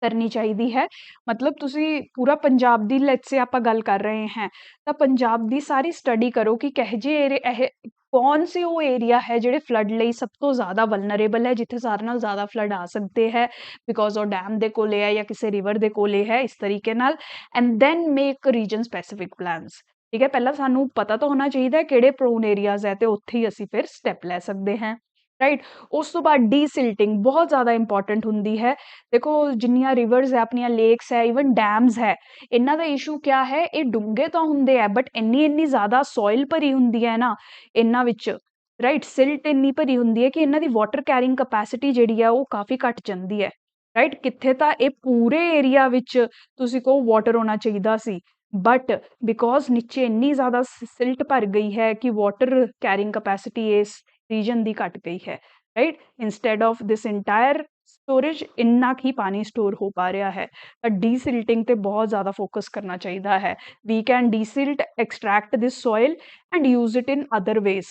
ਕਰਨੀ ਚਾਹੀਦੀ ਹੈ। ਮਤਲਬ ਤੁਸੀਂ ਪੂਰਾ ਪੰਜਾਬ ਦੀ, ਲੈਟਸ ਸੇ ਆਪਾਂ ਗੱਲ ਕਰ ਰਹੇ ਹਾਂ, ਤਾਂ ਪੰਜਾਬ ਦੀ ਸਾਰੀ ਸਟੱਡੀ ਕਰੋ ਕਿ ਕਿਹੋ ਜਿਹੇ ਇਹ ਕੌਣ ਸੇ ਉਹ ਏਰੀਆ ਹੈ ਜਿਹੜੇ ਫਲੱਡ ਲਈ ਸਭ ਤੋਂ ਜ਼ਿਆਦਾ ਵਲਨਰੇਬਲ ਹੈ, ਜਿੱਥੇ ਸਾਰਿਆਂ ਨਾਲ ਜ਼ਿਆਦਾ ਫਲੱਡ ਆ ਸਕਦੇ ਹੈ, ਬਿਕੋਜ਼ ਉਹ ਡੈਮ ਦੇ ਕੋਲੇ ਹੈ ਜਾਂ ਕਿਸੇ ਰਿਵਰ ਦੇ ਕੋਲੇ ਹੈ, ਇਸ ਤਰੀਕੇ ਨਾਲ। And then make region specific plans, ਠੀਕ ਹੈ। ਪਹਿਲਾਂ ਸਾਨੂੰ ਪਤਾ ਤਾਂ ਹੋਣਾ ਚਾਹੀਦਾ ਕਿਹੜੇ ਪ੍ਰੋਨ ਏਰੀਆਜ਼ ਹੈ, ਤੇ ਉੱਥੇ ਹੀ ਅਸੀਂ ਫਿਰ ਸਟੈਪ ਲੈ ਸਕਦੇ ਹਾਂ, ਰਾਈਟ। ਉਸ ਤੋਂ ਬਾਅਦ ਡੀਸਿਲਟਿੰਗ ਬਹੁਤ ਜ਼ਿਆਦਾ ਇੰਪੋਰਟੈਂਟ ਹੁੰਦੀ ਹੈ। ਦੇਖੋ, ਜਿੰਨੀਆਂ ਰਿਵਰਸ ਹੈ, ਆਪਣੀਆਂ ਲੇਕਸ ਹੈ, ਈਵਨ ਡੈਮਸ ਹੈ, ਇਹਨਾਂ ਦਾ ਇਸ਼ੂ ਕਿਆ ਹੈ, ਇਹ ਡੂੰਘੇ ਤਾਂ ਹੁੰਦੇ ਆ ਬਟ ਇੰਨੀ ਜ਼ਿਆਦਾ ਸੋਇਲ ਭਰੀ ਹੁੰਦੀ ਹੈ ਨਾ ਇਹਨਾਂ ਵਿੱਚ, ਰਾਈਟ। ਸਿਲਟ ਇੰਨੀ ਭਰੀ ਹੁੰਦੀ ਹੈ ਕਿ ਇਹਨਾਂ ਦੀ ਵਾਟਰ ਕੈਰਿੰਗ ਕਪੈਸਿਟੀ ਜਿਹੜੀ ਆ ਉਹ ਕਾਫੀ ਘੱਟ ਜਾਂਦੀ ਹੈ, ਰਾਈਟ। ਕਿੱਥੇ ਤਾਂ ਇਹ ਪੂਰੇ ਏਰੀਆ ਵਿੱਚ ਤੁਸੀਂ ਕਹੋ ਵਾਟਰ ਹੋਣਾ ਚਾਹੀਦਾ ਸੀ, ਬਟ ਬਿਕੋਜ਼ ਨੀਚੇ ਇੰਨੀ ਜ਼ਿਆਦਾ ਸਿਲਟ ਭਰ ਗਈ ਹੈ ਕਿ ਵਾਟਰ ਕੈਰਿੰਗ ਕਪੈਸਿਟੀ ਇਸ ਰੀਜਨ ਦੀ ਘਟ ਗਈ ਹੈ, right. Instead of this entire storage ਇੰਨਾ ਹੀ ਪਾਣੀ ਸਟੋਰ ਹੋ ਪਾ ਰਿਹਾ ਹੈ। ਤਾਂ ਡੀਸਿਲਟਿੰਗ 'ਤੇ ਬਹੁਤ ਜ਼ਿਆਦਾ ਫੋਕਸ ਕਰਨਾ ਚਾਹੀਦਾ ਹੈ। We can desilt, extract this soil and use it in other ways.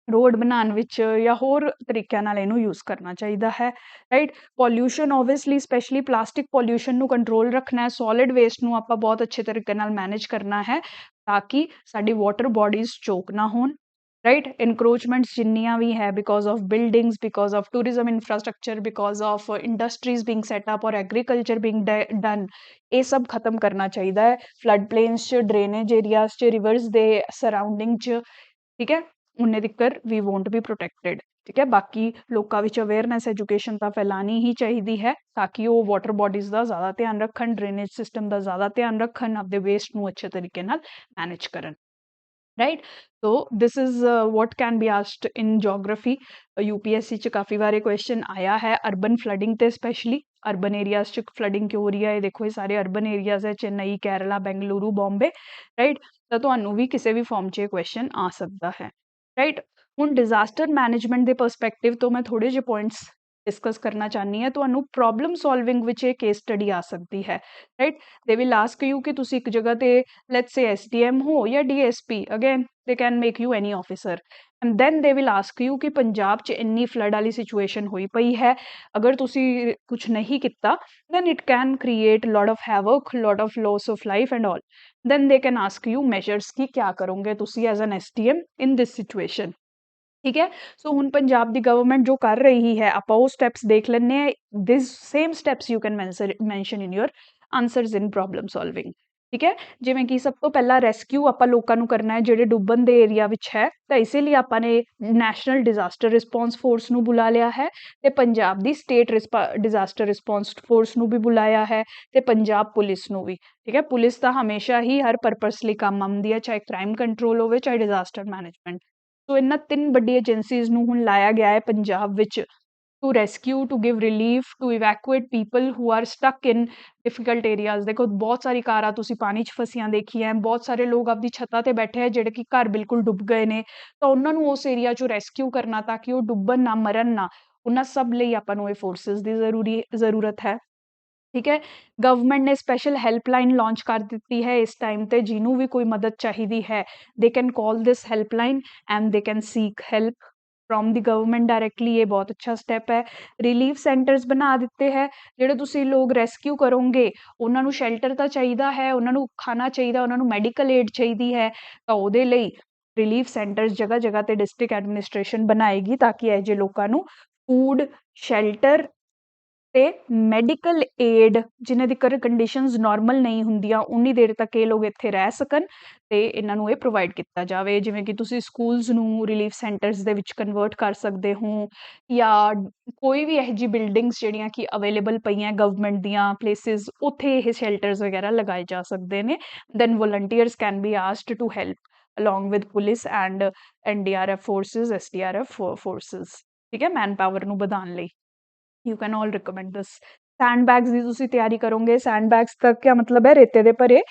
Road ਬਣਾਉਣ ਵਿੱਚ ਜਾਂ ਹੋਰ ਤਰੀਕਿਆਂ ਨਾਲ ਇਹਨੂੰ ਯੂਜ਼ ਕਰਨਾ ਚਾਹੀਦਾ ਹੈ, right. Pollution obviously, specially plastic pollution ਨੂੰ ਕੰਟਰੋਲ ਰੱਖਣਾ ਹੈ। ਸੋਲਿਡ ਵੇਸਟ ਨੂੰ ਆਪਾਂ ਬਹੁਤ ਅੱਛੇ ਤਰੀਕੇ ਨਾਲ ਮੈਨੇਜ ਕਰਨਾ ਹੈ ਤਾਂ ਕਿ ਸਾਡੀ ਵਾਟਰ ਬੋਡੀਜ਼ ਚੋਕ ਨਾ ਹੋਣ, ਰਾਈਟ। ਇਨਕਰੋਚਮੈਂਟਸ ਜਿੰਨੀਆਂ ਵੀ ਹੈ, because of buildings, because of tourism infrastructure, because of industries being setup ਔਰ ਐਗਰੀਕਲਚਰ ਬੀਂਗ ਡਨ, ਇਹ ਸਭ ਖਤਮ ਕਰਨਾ ਚਾਹੀਦਾ ਹੈ। ਫਲੱਡ ਪਲੇਨਸ 'ਚ, ਡਰੇਨੇਜ ਏਰੀਆਜ਼ 'ਚ, ਰਿਵਰਸ ਦੇ ਸਰਾਊਂਡਿੰਗ 'ਚ, ਠੀਕ ਹੈ। ਉਨੇ ਤੀਕਰ ਵੀ ਵੋਂਟ ਬੀ ਪ੍ਰੋਟੈਕਟਡ, ਠੀਕ ਹੈ। ਬਾਕੀ ਲੋਕਾਂ ਵਿੱਚ ਅਵੇਅਰਨੈਸ, ਐਜੂਕੇਸ਼ਨ ਤਾਂ ਫੈਲਾਣੀ ਹੀ ਚਾਹੀਦੀ ਹੈ ਤਾਂ ਕਿ ਉਹ ਵਾਟਰ ਬੋਡੀਜ਼ ਦਾ ਜ਼ਿਆਦਾ ਧਿਆਨ ਰੱਖਣ, ਡਰੇਨੇਜ ਸਿਸਟਮ ਦਾ ਜ਼ਿਆਦਾ ਧਿਆਨ ਰੱਖਣ, ਆਪਦੇ ਵੇਸਟ ਨੂੰ ਅੱਛੇ ਤਰੀਕੇ ਨਾਲ ਮੈਨੇਜ ਕਰਨ, right. So this is what can be asked in geography। UPSC 'ਚ ਕਾਫੀ ਵਾਰੇ ਕੁਐਸਚਨ ਆਇਆ ਹੈ ਅਰਬਨ ਫਲੱਡਿੰਗ 'ਤੇ, ਸਪੈਸ਼ਲੀ ਅਰਬਨ ਏਰੀਆਜ਼ 'ਚ ਫਲੱਡਿੰਗ ਕਿਉਂ ਹੋ ਰਹੀ ਹੈ। ਇਹ ਦੇਖੋ, ਇਹ ਸਾਰੇ ਅਰਬਨ ਏਰੀਆਜ਼ ਹੈ, ਚੇਨਈ, ਕੇਰਲਾ, ਬੈਂਗਲੁਰੂ, ਬੰਬੇ, ਰਾਈਟ। ਤਾਂ ਤੁਹਾਨੂੰ ਵੀ ਕਿਸੇ ਵੀ ਫਾਰਮ 'ਚ ਇਹ ਕੁਐਸਚਨ ਆ ਸਕਦਾ ਹੈ, ਰਾਈਟ। ਹੁਣ ਡਿਜ਼ਾਸਟਰ ਮੈਨੇਜਮੈਂਟ ਦੇ ਪਰਸਪੈਕਟਿਵ ਤੋਂ ਮੈਂ ਥੋੜ੍ਹੇ ਜਿਹੇ ਪੁਆਇੰਟਸ डिस्कस करना चाहनी है, ਤੁਹਾਨੂੰ ਪ੍ਰੋਬਲਮ ਸੋਲਵਿੰਗ ਵਿੱਚ ਇਹ ਕੇਸ ਸਟੱਡੀ ਆ ਸਕਦੀ ਹੈ, ਰਾਈਟ। ਦੇ ਵਿਲ ਆਸਕ ਯੂ ਕਿ ਤੁਸੀਂ ਇੱਕ ਜਗ੍ਹਾ ਤੇ ਲੈਟਸ ਸੇ ਐਸਡੀਐਮ ਹੋ ਜਾਂ DSP, again they can make you any officer, and then they will ask you ਕਿ ਪੰਜਾਬ 'ਚ ਇੰਨੀ ਫਲੱਡ ਵਾਲੀ ਸਿਚੁਏਸ਼ਨ ਹੋਈ ਪਈ ਹੈ, ਅਗਰ ਤੁਸੀਂ ਕੁਛ ਨਹੀਂ ਕੀਤਾ then it can create lot of havoc, lot of loss of life and all. Then they can ask you measures कि क्या करोगे तुसी as an SDM in this situation, ठीक है। सो ਹੁਣ ਪੰਜਾਬ ਦੀ ਗਵਰਨਮੈਂਟ ਜੋ ਕਰ ਰਹੀ ਹੈ, ਆਪਾਂ ਉਹ ਸਟੈਪਸ ਦੇਖ ਲੈਂਦੇ ਆ। This same steps you can mention in your answers in problem solving, ਠੀਕ ਹੈ। ਜਿਵੇਂ ਕਿ ਸਭ ਤੋਂ ਪਹਿਲਾਂ ਰੈਸਕਿਊ ਆਪਾਂ ਲੋਕਾਂ ਨੂੰ ਕਰਨਾ ਹੈ ਜਿਹੜੇ ਡੁੱਬਣ ਦੇ ਏਰੀਆ ਵਿੱਚ ਹੈ, ਤਾਂ ਇਸੇ ਲਈ ਆਪਾਂ ਨੇ ਨੈਸ਼ਨਲ ਡਿਜ਼ਾਸਟਰ ਰਿਸਪੌਂਸ ਫੋਰਸ ਨੂੰ ਬੁਲਾ ਲਿਆ ਹੈ, ਤੇ ਪੰਜਾਬ ਦੀ ਸਟੇਟ ਡਿਜ਼ਾਸਟਰ ਰਿਸਪੌਂਸ ਫੋਰਸ ਨੂੰ ਵੀ ਬੁਲਾਇਆ ਹੈ, ਤੇ ਪੰਜਾਬ ਪੁਲਿਸ ਨੂੰ ਵੀ, ਠੀਕ ਹੈ। ਪੁਲਿਸ ਤਾਂ ਹਮੇਸ਼ਾ ਹੀ ਹਰ ਪਰਪਸ ਲਈ ਕੰਮ ਆਉਂਦੀ ਹੈ, ਚਾਹੇ ਕ੍ਰਾਈਮ ਕੰਟਰੋਲ ਹੋਵੇ ਚਾਹੇ ਡਿਜ਼ਾਸਟਰ ਮੈਨੇਜਮੈਂਟ। ਸੋ ਇਹਨਾਂ 3 ਵੱਡੀ ਏਜੰਸੀਜ਼ ਨੂੰ ਹੁਣ ਲਾਇਆ ਗਿਆ ਹੈ ਪੰਜਾਬ ਵਿੱਚ to rescue, to give relief, to evacuate people who are stuck in difficult areas। ਦੇਖੋ ਬਹੁਤ ਸਾਰੀ ਕਾਰਾਂ ਤੁਸੀਂ ਪਾਣੀ 'ਚ ਫਸੀਆਂ ਦੇਖੀਆਂ, ਬਹੁਤ ਸਾਰੇ ਲੋਕ ਆਪਦੀ ਛੱਤਾਂ ਤੇ ਬੈਠੇ ਆ ਜਿਹੜੇ ਕਿ ਘਰ ਬਿਲਕੁਲ ਡੁੱਬ ਗਏ ਨੇ, ਤਾਂ ਉਹਨਾਂ ਨੂੰ ਉਸ ਏਰੀਆ 'ਚੋਂ ਰੈਸਕਿਊ ਕਰਨਾ ਤਾਂ ਕਿ ਉਹ ਡੁੱਬਣ ਨਾ, ਮਰਨ ਨਾ, ਉਹਨਾਂ ਸਭ ਲਈ ਆਪਾਂ ਨੂੰ ਇਹ ਫੋਰਸਿਸ ਦੀ ਜ਼ਰੂਰਤ ਹੈ, ਠੀਕ ਹੈ। ਗਵਰਨਮੈਂਟ ਨੇ ਸਪੈਸ਼ਲ ਹੈਲਪਲਾਈਨ ਲਾਂਚ ਕਰ ਦਿੱਤੀ ਹੈ ਇਸ ਟਾਈਮ ਤੇ, ਜਿਹਨੂੰ ਵੀ ਕੋਈ ਮਦਦ ਚਾਹੀਦੀ ਹੈ they can call this helpline and they can seek help from the government directly. ਇਹ ਬਹੁਤ ਅੱਛਾ ਸਟੈਪ ਹੈ। ਰਿਲੀਫ ਸੈਂਟਰਸ ਬਣਾ ਦਿੱਤੇ ਹੈ, ਜਿਹੜੇ ਤੁਸੀਂ ਲੋਕ ਰੈਸਕਿਊ ਕਰੋਗੇ ਉਹਨਾਂ ਨੂੰ ਸ਼ੈਲਟਰ ਤਾਂ ਚਾਹੀਦਾ ਹੈ, ਉਹਨਾਂ ਨੂੰ ਖਾਣਾ ਚਾਹੀਦਾ, ਉਹਨਾਂ ਨੂੰ ਮੈਡੀਕਲ ਏਡ ਚਾਹੀਦੀ ਹੈ, ਤਾਂ ਉਹਦੇ ਲਈ ਰਿਲੀਫ ਸੈਂਟਰਸ ਜਗ੍ਹਾ ਜਗ੍ਹਾ ਤੇ ਡਿਸਟ੍ਰਿਕਟ ਐਡਮਿਨਿਸਟ੍ਰੇਸ਼ਨ ਬਣਾਏਗੀ ਤਾਂ ਕਿ ਇਹੋ ਜਿਹੇ ਲੋਕਾਂ ਨੂੰ ਫੂਡ, ਸ਼ੈਲਟਰ ਤੇ ਮੈਡੀਕਲ ਏਡ, ਜਿਨ੍ਹਾਂ ਦੀ ਕੰਡੀਸ਼ਨਸ ਨਾਰਮਲ ਨਹੀਂ ਹੁੰਦੀਆਂ ਉਨੀ ਦੇਰ ਤੱਕ ਇਹ ਲੋਕ ਇੱਥੇ ਰਹਿ ਸਕਣ, ਤੇ ਇਹਨਾਂ ਨੂੰ ਇਹ ਪ੍ਰੋਵਾਈਡ ਕੀਤਾ ਜਾਵੇ। ਜਿਵੇਂ ਕਿ ਤੁਸੀਂ ਸਕੂਲਸ ਨੂੰ ਰਿਲੀਫ ਸੈਂਟਰਸ ਦੇ ਵਿੱਚ ਕਨਵਰਟ ਕਰ ਸਕਦੇ ਹੋ, ਜਾਂ ਕੋਈ ਵੀ ਇਹੋ ਜਿਹੀ ਬਿਲਡਿੰਗਸ ਜਿਹੜੀਆਂ ਕਿ ਅਵੇਲੇਬਲ ਪਈਆਂ ਗਵਰਨਮੈਂਟ ਦੀਆਂ ਪਲੇਸਿਸ, ਉੱਥੇ ਇਹ ਸ਼ੈਲਟਰਸ ਵਗੈਰਾ ਲਗਾਏ ਜਾ ਸਕਦੇ ਨੇ। Then volunteers can be asked to help along with police and NDRF forces, SDRF forces, ਠੀਕ ਹੈ, ਮੈਨ ਪਾਵਰ ਨੂੰ ਵਧਾਉਣ ਲਈ। You can all recommend this. Sand bags ਦੀ ਤੁਸੀਂ ਤਿਆਰੀ ਕਰੋਗੇ, ਸੈਂਡ ਬੈਗਸ ਦਾ ਕਿਆ ਮਤਲਬ ਹੈ, ਰੇਤੇ ਦੇ ਭਰੇ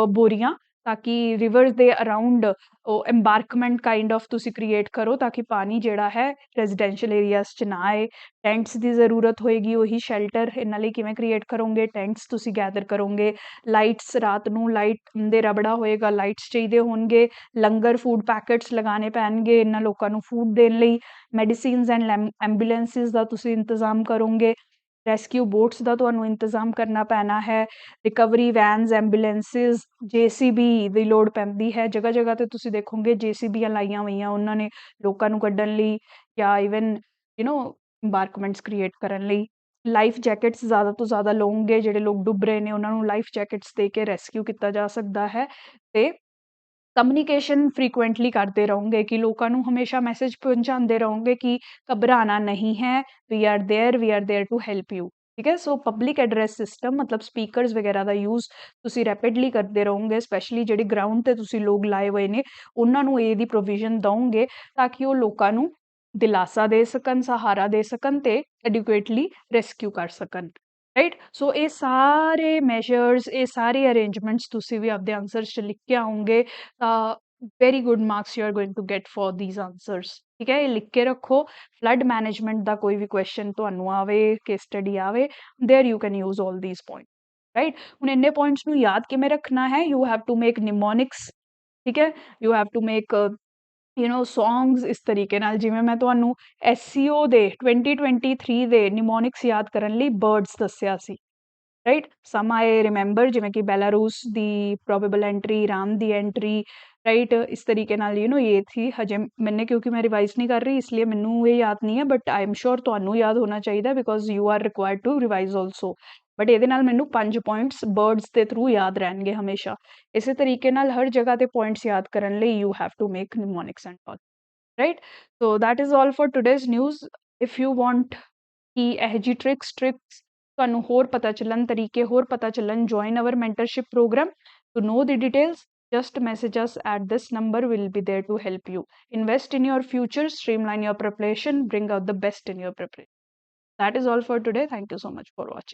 ਬੋਰੀਆਂ, ਤਾਂ ਕਿ ਰਿਵਰਸ ਦੇ ਅਰਾਊਂਡ ਉਹ ਐਮਬਾਰਕਮੈਂਟ ਕਾਈਂਡ ਆਫ ਤੁਸੀਂ ਕ੍ਰੀਏਟ ਕਰੋ ਤਾਂ ਕਿ ਪਾਣੀ ਜਿਹੜਾ ਹੈ ਰੈਜ਼ੀਡੈਂਸ਼ੀਅਲ ਏਰੀਆਜ਼ 'ਚ ਨਾ ਆਏ। ਟੈਂਟਸ ਦੀ ਜ਼ਰੂਰਤ ਹੋਏਗੀ, ਉਹੀ ਸ਼ੈਲਟਰ ਇਹਨਾਂ ਲਈ ਕਿਵੇਂ ਕ੍ਰੀਏਟ ਕਰੋਗੇ, ਟੈਂਟਸ ਤੁਸੀਂ ਗੈਦਰ ਕਰੋਗੇ। ਲਾਈਟਸ, ਰਾਤ ਨੂੰ ਲਾਈਟ ਦੇ ਰਬੜਾ ਹੋਏਗਾ, ਲਾਈਟਸ ਚਾਹੀਦੇ ਹੋਣਗੇ। ਲੰਗਰ, ਫੂਡ ਪੈਕਟਸ ਲਗਾਉਣੇ ਪੈਣਗੇ ਇਹਨਾਂ ਲੋਕਾਂ ਨੂੰ ਫੂਡ ਦੇਣ ਲਈ। ਮੈਡੀਸਿਨਸ ਐਂਡ ਐਂਬੂਲੈਂਸਿਸ ਦਾ ਤੁਸੀਂ ਇੰਤਜ਼ਾਮ ਕਰੋਗੇ। ਰੈਸਕਿਊ ਬੋਟਸ ਦਾ ਤੁਹਾਨੂੰ ਇੰਤਜ਼ਾਮ ਕਰਨਾ ਪੈਣਾ ਹੈ। ਰਿਕਵਰੀ ਵੈਨਸ, ਐਂਬੂਲੈਂਸਿਸ, JCB ਦੀ ਲੋੜ ਪੈਂਦੀ ਹੈ। ਜਗ੍ਹਾ ਜਗ੍ਹਾ ਤੇ ਤੁਸੀਂ ਦੇਖੋਗੇ JCBਆਂ ਲਾਈਆਂ ਹੋਈਆਂ ਉਹਨਾਂ ਨੇ ਲੋਕਾਂ ਨੂੰ ਕੱਢਣ ਲਈ, ਜਾਂ ਇਵਨ ਐਮਬਾਰਕਮੈਂਟਸ ਕ੍ਰੀਏਟ ਕਰਨ ਲਈ। ਲਾਈਫ ਜੈਕਟਸ ਜ਼ਿਆਦਾ ਤੋਂ ਜ਼ਿਆਦਾ ਲਓਗੇ, ਜਿਹੜੇ ਲੋਕ ਡੁੱਬ ਰਹੇ ਨੇ ਉਹਨਾਂ ਨੂੰ ਲਾਈਫ ਜੈਕਟਸ ਦੇ ਕੇ ਰੈਸਕਿਊ ਕੀਤਾ ਜਾ ਸਕਦਾ ਹੈ। ਤੇ ਕਮਿਊਨੀਕੇਸ਼ਨ ਫ੍ਰੀਕੁਐਂਟਲੀ ਕਰਦੇ ਰਹੋਗੇ ਕਿ ਲੋਕਾਂ ਨੂੰ ਹਮੇਸ਼ਾ ਮੈਸੇਜ ਪਹੁੰਚਾਉਂਦੇ ਰਹੋਗੇ ਕਿ ਘਬਰਾਉਣਾ ਨਹੀਂ ਹੈ, we are there to help you, ਠੀਕ ਹੈ। ਸੋ ਪਬਲਿਕ ਐਡਰੈਸ ਸਿਸਟਮ, ਮਤਲਬ ਸਪੀਕਰਸ ਵਗੈਰਾ ਦਾ ਯੂਜ਼ ਤੁਸੀਂ ਰੈਪਿਡਲੀ ਕਰਦੇ ਰਹੋਗੇ, ਸਪੈਸ਼ਲੀ ਜਿਹੜੇ ਗਰਾਊਂਡ ਤੇ ਤੁਸੀਂ ਲੋਕ ਲਾਏ ਹੋਏ ਨੇ ਉਹਨਾਂ ਨੂੰ ਇਹਦੀ ਪ੍ਰੋਵੀਜ਼ਨ ਦਓਗੇ ਤਾਂ ਕਿ ਉਹ ਲੋਕਾਂ ਨੂੰ ਦਿਲਾਸਾ ਦੇ ਸਕਣ, ਸਹਾਰਾ ਦੇ ਸਕਣ ਤੇ ਐਡਿਕੁਏਟਲੀ ਰੈਸਕਿਊ ਕਰ ਸਕਣ, ਰਾਈਟ। ਸੋ ਇਹ ਸਾਰੇ ਮੈਜਰਸ, ਇਹ ਸਾਰੇ ਅਰੇਂਜਮੈਂਟਸ ਤੁਸੀਂ ਵੀ ਆਪਦੇ ਆਨਸਰਸ 'ਚ ਲਿਖ ਕੇ ਆਓਗੇ ਤਾਂ very good marks you are going to get for these answers, ਠੀਕ ਹੈ। ਇਹ ਲਿਖ ਕੇ ਰੱਖੋ। ਫਲੱਡ ਮੈਨੇਜਮੈਂਟ ਦਾ ਕੋਈ ਵੀ ਕੁਐਸਚਨ ਤੁਹਾਨੂੰ ਆਵੇ, ਕੇਸ ਸਟੱਡੀ ਆਵੇ, there you can use all these point, right. ਹੁਣ ਇੰਨੇ ਪੁਆਇੰਟਸ ਨੂੰ ਯਾਦ ਕਿਵੇਂ ਰੱਖਣਾ ਹੈ, you have to make mnemonics, ਠੀਕ ਹੈ। You have to make songs ਇਸ ਤਰੀਕੇ ਨਾਲ, ਜਿਵੇਂ ਮੈਂ ਤੁਹਾਨੂੰ SEO ਦੇ 2023 ਦੇ ਨਿਮੋਨਿਕਸ ਯਾਦ ਕਰਨ ਲਈ ਬਰਡਸ ਦੱਸਿਆ ਸੀ, ਰਾਈਟ। ਸਮ ਆਈ ਰਿਮੈਂਬਰ, ਜਿਵੇਂ ਕਿ ਬੈਲਾਰੂਸ ਦੀ ਪ੍ਰੋਬੇਬਲ ਐਂਟਰੀ, ਈਰਾਨ ਦੀ ਐਂਟਰੀ, ਰਾਈਟ। ਇਸ ਤਰੀਕੇ ਨਾਲ ਇਹ ਥੀ। ਹਜੇ ਮੈਨੇ, ਕਿਉਂਕਿ ਮੈਂ ਰਿਵਾਈਜ਼ ਨਹੀਂ ਕਰ ਰਹੀ ਇਸ ਲਈ ਮੈਨੂੰ ਇਹ ਯਾਦ ਨਹੀਂ ਹੈ, ਬਟ ਆਈ ਐਮ ਸ਼ੋਰ ਤੁਹਾਨੂੰ ਯਾਦ ਹੋਣਾ ਚਾਹੀਦਾ because you are required to revise also. But ਇਹਦੇ ਨਾਲ ਮੈਨੂੰ 5 ਪੁਆਇੰਟਸ ਬਰਡਸ ਦੇ ਥਰੂ ਯਾਦ ਰਹਿਣਗੇ ਹਮੇਸ਼ਾ। ਇਸੇ ਤਰੀਕੇ ਨਾਲ ਹਰ ਜਗ੍ਹਾ ਤੇ ਪੁਆਇੰਟਸ ਯਾਦ ਕਰਨ ਲਈ you have to make mnemonics and all, right. So that is all for today's news. If you want ਕਿ ਇਹੋ ਜਿਹੀ ਟ੍ਰਿਕਸ ਤੁਹਾਨੂੰ ਹੋਰ ਪਤਾ ਚੱਲਣ, ਤਰੀਕੇ ਹੋਰ ਪਤਾ ਚੱਲਣ, join our mentorship program. To know the details, just message us at this number. We'll be there to help you. Invest in your future, streamline your preparation, bring out the best in your preparation. That is all for today. Thank you so much for watching.